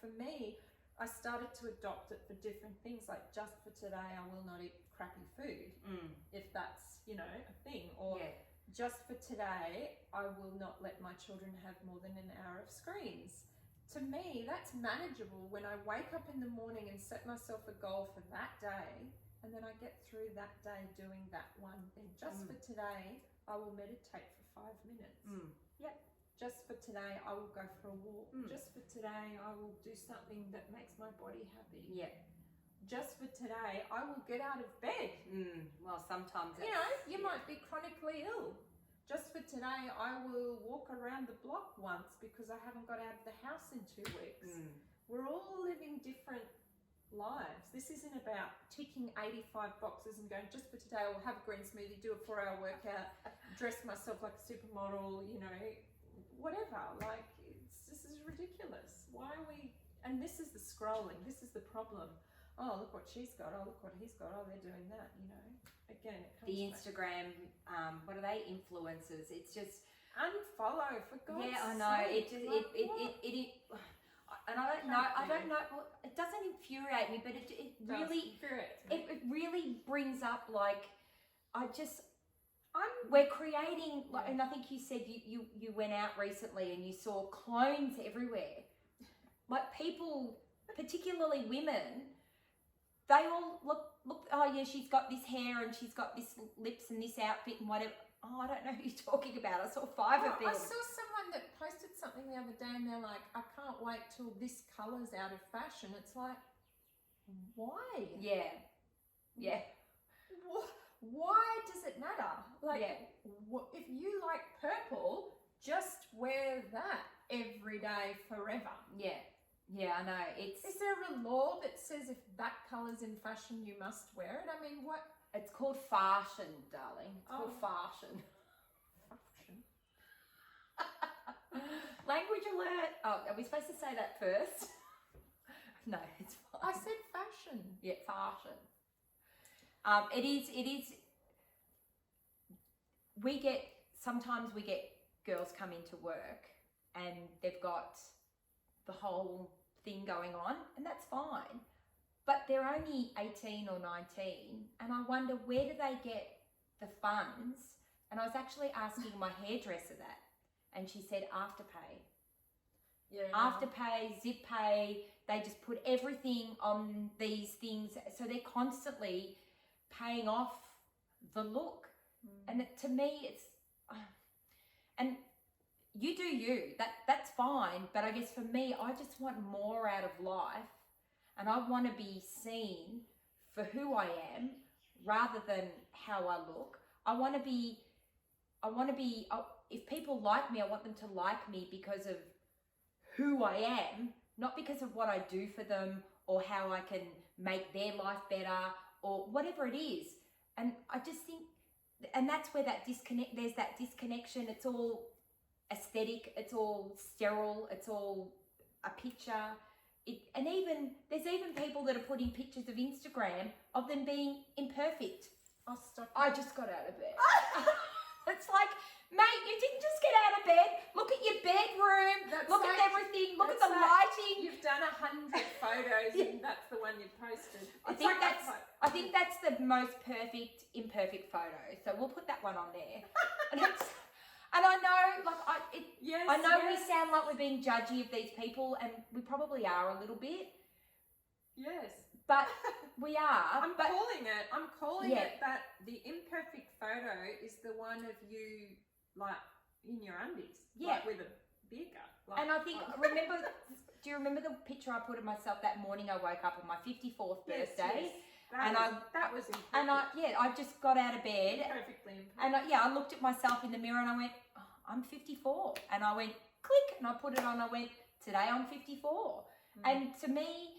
for me, I started to adopt it for different things, like just for today, I will not eat crappy food, if that's, a thing. Or just for today, I will not let my children have more than an hour of screens. To me, that's manageable when I wake up in the morning and set myself a goal for that day, and then I get through that day doing that one thing. Just for today, I will meditate for 5 minutes. Just for today, I will go for a walk. Just for today, I will do something that makes my body happy. Just for today, I will get out of bed. Well, sometimes you might be chronically ill. Just for today, I will walk around the block once because I haven't got out of the house in 2 weeks. We're all living different lives. This isn't about ticking 85 boxes and going, just for today, I'll have a green smoothie, do a 4-hour workout, dress myself like a supermodel, whatever. Like, this is ridiculous. Why are we... And this is the scrolling. This is the problem. Oh, look what she's got. Oh, look what he's got. Oh, they're doing that, Again, it comes the Instagram, what are they? Influencers. It's just... Unfollow, for God's sake. I know. And I don't know. Well, it doesn't infuriate me, but it really infuriates me. It really brings up, like, we're creating, like, and I think you said you went out recently and you saw clones everywhere. Like, people, particularly women, they all look, oh yeah, she's got this hair and she's got this lips and this outfit and whatever. Oh, I don't know who you're talking about. I saw 5 of them. I saw someone that posted something the other day and they're like, I can't wait till this colour's out of fashion. It's like, why? Yeah. Why does it matter? Like, if you like purple, just wear that every day forever. Yeah, I know. Is there a law that says if that colour's in fashion, you must wear it? I mean, what? It's called fashion, darling. It's called fashion. Language alert. Oh, are we supposed to say that first? No, it's fine. I said fashion. Yeah, fashion. It is. Sometimes we get girls come into work and they've got the whole thing going on, and that's fine. But they're only 18 or 19, and I wonder, where do they get the funds? And I was actually asking my hairdresser that, and she said Afterpay. Yeah. Afterpay, Zip Pay, they just put everything on these things, so they're constantly paying off the look. And to me, it's and you do you. That's fine, but I guess for me, I just want more out of life, and I want to be seen for who I am rather than how I look. I want to be. If people like me, I want them to like me because of who I am, not because of what I do for them or how I can make their life better or whatever it is. And I just think, and that's where there's that disconnection. It's all aesthetic, it's all sterile, it's all a picture. There's even people that are putting pictures of Instagram of them being imperfect. Oh, stop. I just got out of bed. It's like, mate, you didn't just get out of bed. Look at your bedroom. Look at everything. Look at the lighting. You've done 100 photos and that's the one you've posted. I think that's the most perfect imperfect photo. So we'll put that one on there. And I know, like, I know we sound like we're being judgy of these people, and we probably are a little bit. Yes. But we are. I'm calling it that the imperfect photo is the one of you, like, in your undies. Yeah. Like, with a beer gut. Like, and I think, do you remember the picture I put of myself that morning I woke up on my 54th birthday? Yes. That was imperfect. And I just got out of bed. Perfectly imperfect. And I looked at myself in the mirror and I went, oh, I'm 54. And I went, click, and I put it on. I went, today I'm 54. And to me,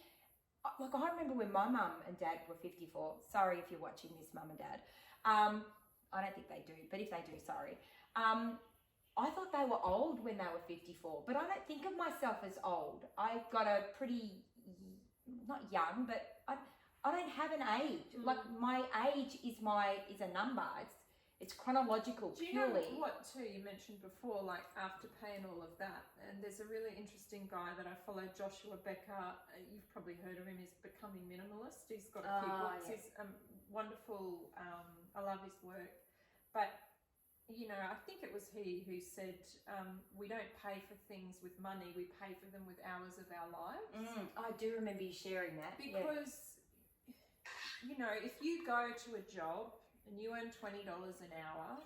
like, I remember when my mum and dad were 54. Sorry if you're watching this, mum and dad. I don't think they do, but if they do, sorry. I thought they were old when they were 54, but I don't think of myself as old. I got a pretty, not young, but I don't have an age. Like, my age is a number. It's chronological, purely. Do you know what too you mentioned before, like Afterpay and all of that? And there's a really interesting guy that I follow, Joshua Becker. You've probably heard of him. He's Becoming Minimalist. He's got a few books. Yes. He's wonderful. I love his work. But, you know, I think it was he who said, we don't pay for things with money, we pay for them with hours of our lives. I do remember you sharing that. Because, you know, if you go to a job and you earn $20 an hour,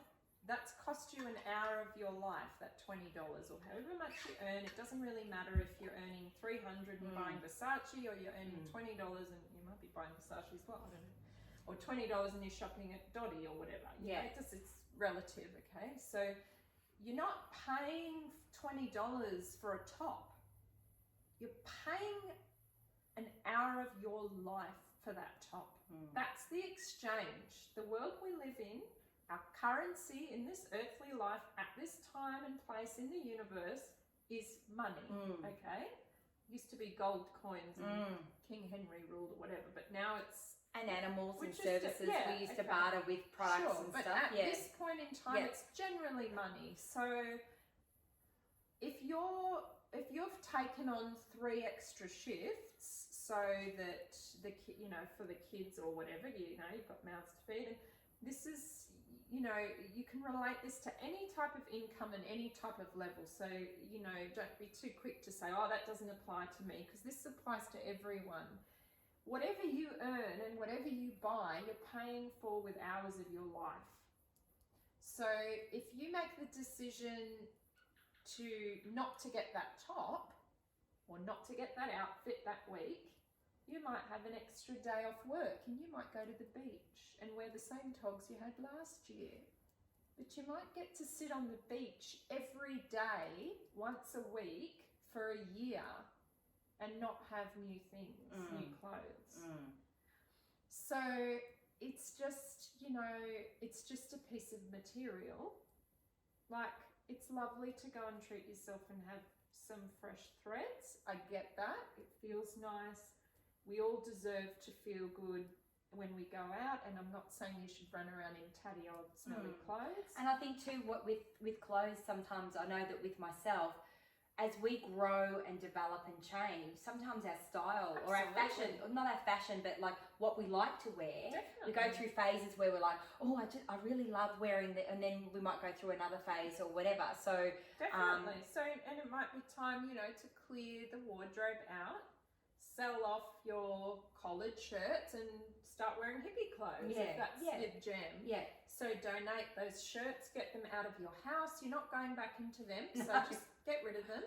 that's cost you an hour of your life, that $20, or however much you earn. It doesn't really matter if you're earning $300 and buying Versace, or you're earning $20 and you might be buying Versace as well, I don't know. Or $20 and you're shopping at Dottie or whatever. You know, it's relative, okay? So you're not paying $20 for a top. You're paying an hour of your life for that top. That's the exchange. The world we live in, our currency in this earthly life at this time and place in the universe is money, okay? Used to be gold coins and King Henry ruled or whatever, but now it's... And animals and services. We used to barter with products and but stuff. At this point in time, it's generally money. So if you've taken on 3 extra shifts so that for the kids or whatever, you've got mouths to feed, and this is, you can relate this to any type of income and any type of level. So, don't be too quick to say, oh, that doesn't apply to me, because this applies to everyone. Whatever you earn and whatever you buy, you're paying for with hours of your life. So if you make the decision to not to get that top or not to get that outfit that week, you might have an extra day off work and you might go to the beach and wear the same togs you had last year. But you might get to sit on the beach every day, once a week, for a year, and not have new things, new clothes. So it's just, it's just a piece of material. Like, it's lovely to go and treat yourself and have some fresh threads. I get that. It feels nice. we all deserve to feel good when we go out, and I'm not saying you should run around in tatty old smelly clothes. And I think too, what with clothes, sometimes I know that with myself, as we grow and develop and change, sometimes our style or our fashion, or not our fashion, but like what we like to wear, we go through phases where we're like, oh, I really love wearing that, and then we might go through another phase or whatever. So definitely. And it might be time, you know, to clear the wardrobe out, sell off your collared shirts and start wearing hippie clothes if that's your jam. Yeah. So donate those shirts, get them out of your house. You're not going back into them, so just get rid of them.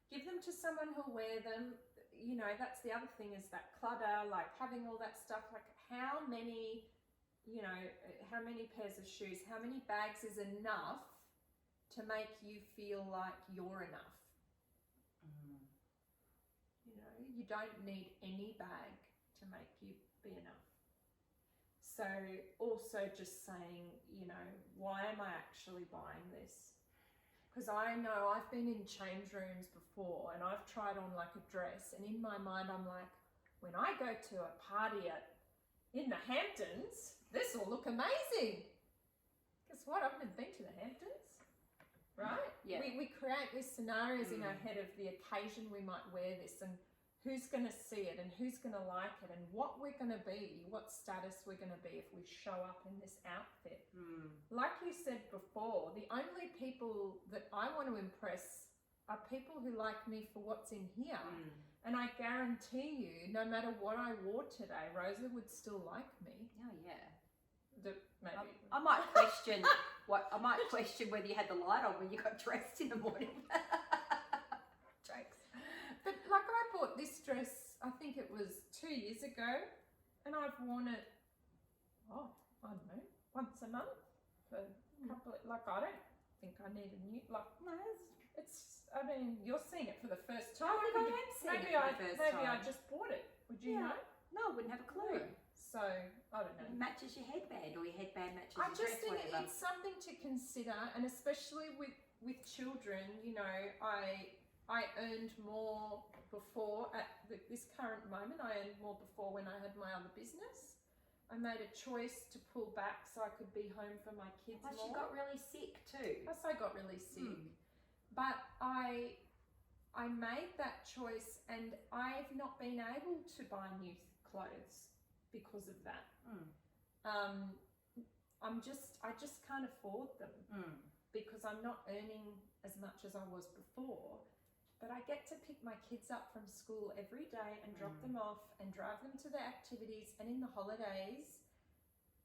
Give them to someone who'll wear them. You know, that's the other thing, is that clutter, like having all that stuff. Like how many pairs of shoes, how many bags is enough to make you feel like you're enough? You know, you don't need any bag to make you be enough. So also just saying, you know, why am I actually buying this? Because I know I've been in change rooms before and I've tried on like a dress, and in my mind I'm like, when I go to a party in the Hamptons, this will look amazing. Guess what? I've never been to the Hamptons, right? Yeah. We create these scenarios in our head of the occasion we might wear this, and who's going to see it, and who's going to like it, and what we're going to be, what status we're going to be if we show up in this outfit. Like you said before, the only people that I want to impress are people who like me for what's in here. And I guarantee you, no matter what I wore today, Rosa would still like me. Oh yeah. Maybe. I might question whether you had the light on when you got dressed in the morning. Jokes. But like, I bought this dress, I think it was 2 years ago, and I've worn it, I don't know, once a month for a couple of, like, I don't think I need a new, like, no, it's I mean, you're seeing it for the first time. Maybe I just bought it. Would you know? No, I wouldn't have a clue. So, I don't know. It matches your headband, or your headband matches I your just dress, think whatever. it's something to consider, and especially with children, you know, I earned more before at this current moment. I earned more before when I had my other business. I made a choice to pull back so I could be home for my kids more. Plus you got really sick too. Plus I got really sick. But I made that choice, and I've not been able to buy new clothes because of that. I just can't afford them because I'm not earning as much as I was before. But I get to pick my kids up from school every day and drop them off and drive them to their activities. And in the holidays,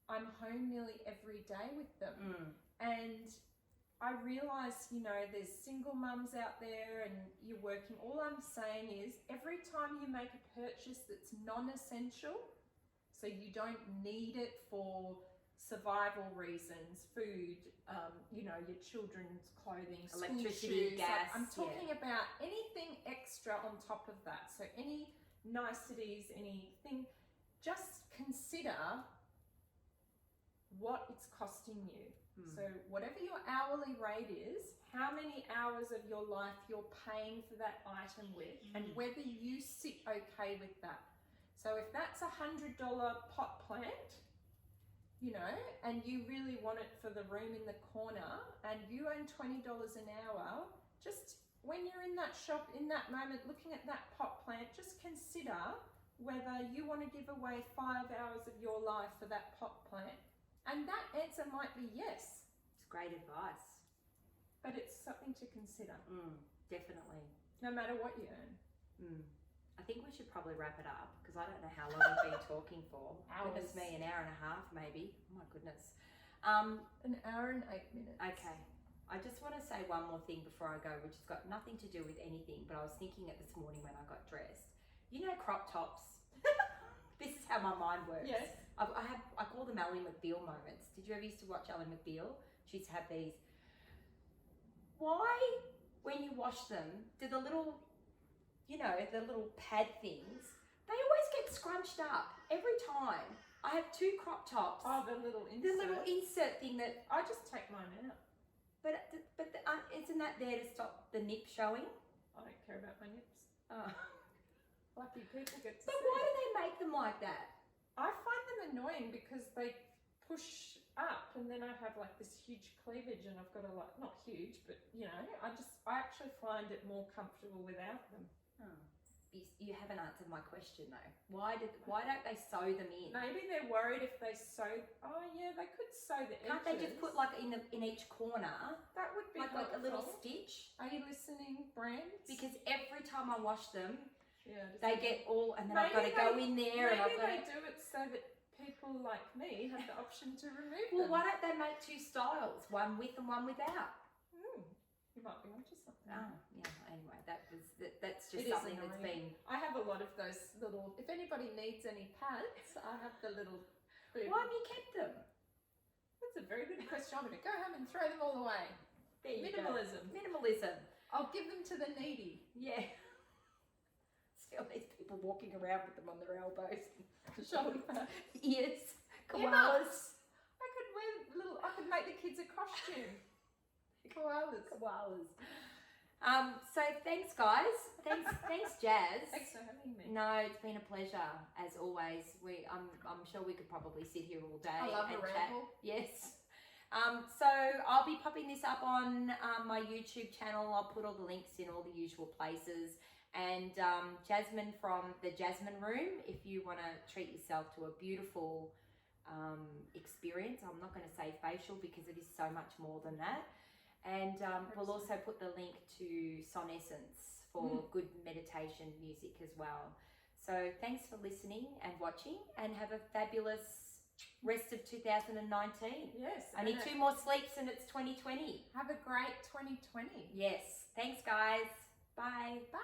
I'm home nearly every day with them. And I realise, you know, there's single mums out there and you're working. All I'm saying is, every time you make a purchase that's non-essential, so you don't need it for survival reasons, food, you know, your children's clothing, electricity, shoes. gas. I'm talking about anything extra on top of that. So any niceties, anything, just consider what it's costing you. So whatever your hourly rate is, how many hours of your life you're paying for that item with, and whether you sit okay with that. So if that's $100 pot plant, you know, and you really want it for the room in the corner, and you earn $20 an hour, just when you're in that shop, in that moment, looking at that pot plant, just consider whether you want to give away 5 hours of your life for that pot plant. And that answer might be yes. It's great advice. But it's something to consider. Definitely. No matter what you earn. I think we should probably wrap it up, because I don't know how long we've been talking for. Goodness me, an hour and a half maybe. Oh my goodness. An hour and 8 minutes. Okay. I just want to say one more thing before I go, which has got nothing to do with anything, but I was thinking it this morning when I got dressed. You know, crop tops. This is how my mind works. Yes. I call them Ally McBeal moments. Did you ever used to watch Ally McBeal? She used to have these. Why, when you wash them, do the little, you know, the little pad things, they always get scrunched up every time. I have 2 crop tops. Oh, the little insert. The little insert thing that. I just take mine out. But isn't that there to stop the nip showing? I don't care about my nips. Oh. Lucky people get to But see why it. do they make them like that? I find them annoying because they push up, and then I have like this huge cleavage, and I've got to like, not huge, but you know, I actually find it more comfortable without them. Oh. You haven't answered my question though. Why don't they sew them in? Maybe they're worried if they sew. Oh yeah, they could sew the edges. Can't they just put like in each corner? That would be like a little stitch. Are you listening, brands? Because every time I wash them, yeah, they get all, and then I've got to go in there. Maybe they do it so that people like me have the option to remove them. Well, why don't they make two styles, one with and one without? You might be onto something. Oh, yeah. Anyway, that's just It is something that's annoying. been. I have a lot of those little. If anybody needs any pads, I have the little. Why have you kept them? That's a very good question. I'm going to go home and throw them all away. There you Minimalism. Go. Minimalism. I'll give them to the needy. Yeah. See all these people walking around with them on their elbows, Shoulder ears, koalas. I could make the kids a costume. Koalas. So thanks, guys. Thanks, Jazz. Thanks for having me. No, it's been a pleasure as always. I'm sure we could probably sit here all day. I love and a chat. ramble. Yes. So I'll be popping this up on my YouTube channel. I'll put all the links in all the usual places. And Jasmin from the Jasmin Room, if you want to treat yourself to a beautiful experience. I'm not going to say facial because it is so much more than that. And we'll also put the link to Sonessence for good meditation music as well. So thanks for listening and watching, and have a fabulous rest of 2019. Yes. Only 2 more sleeps and it's 2020. Have a great 2020. Yes. Thanks, guys. Bye. Bye.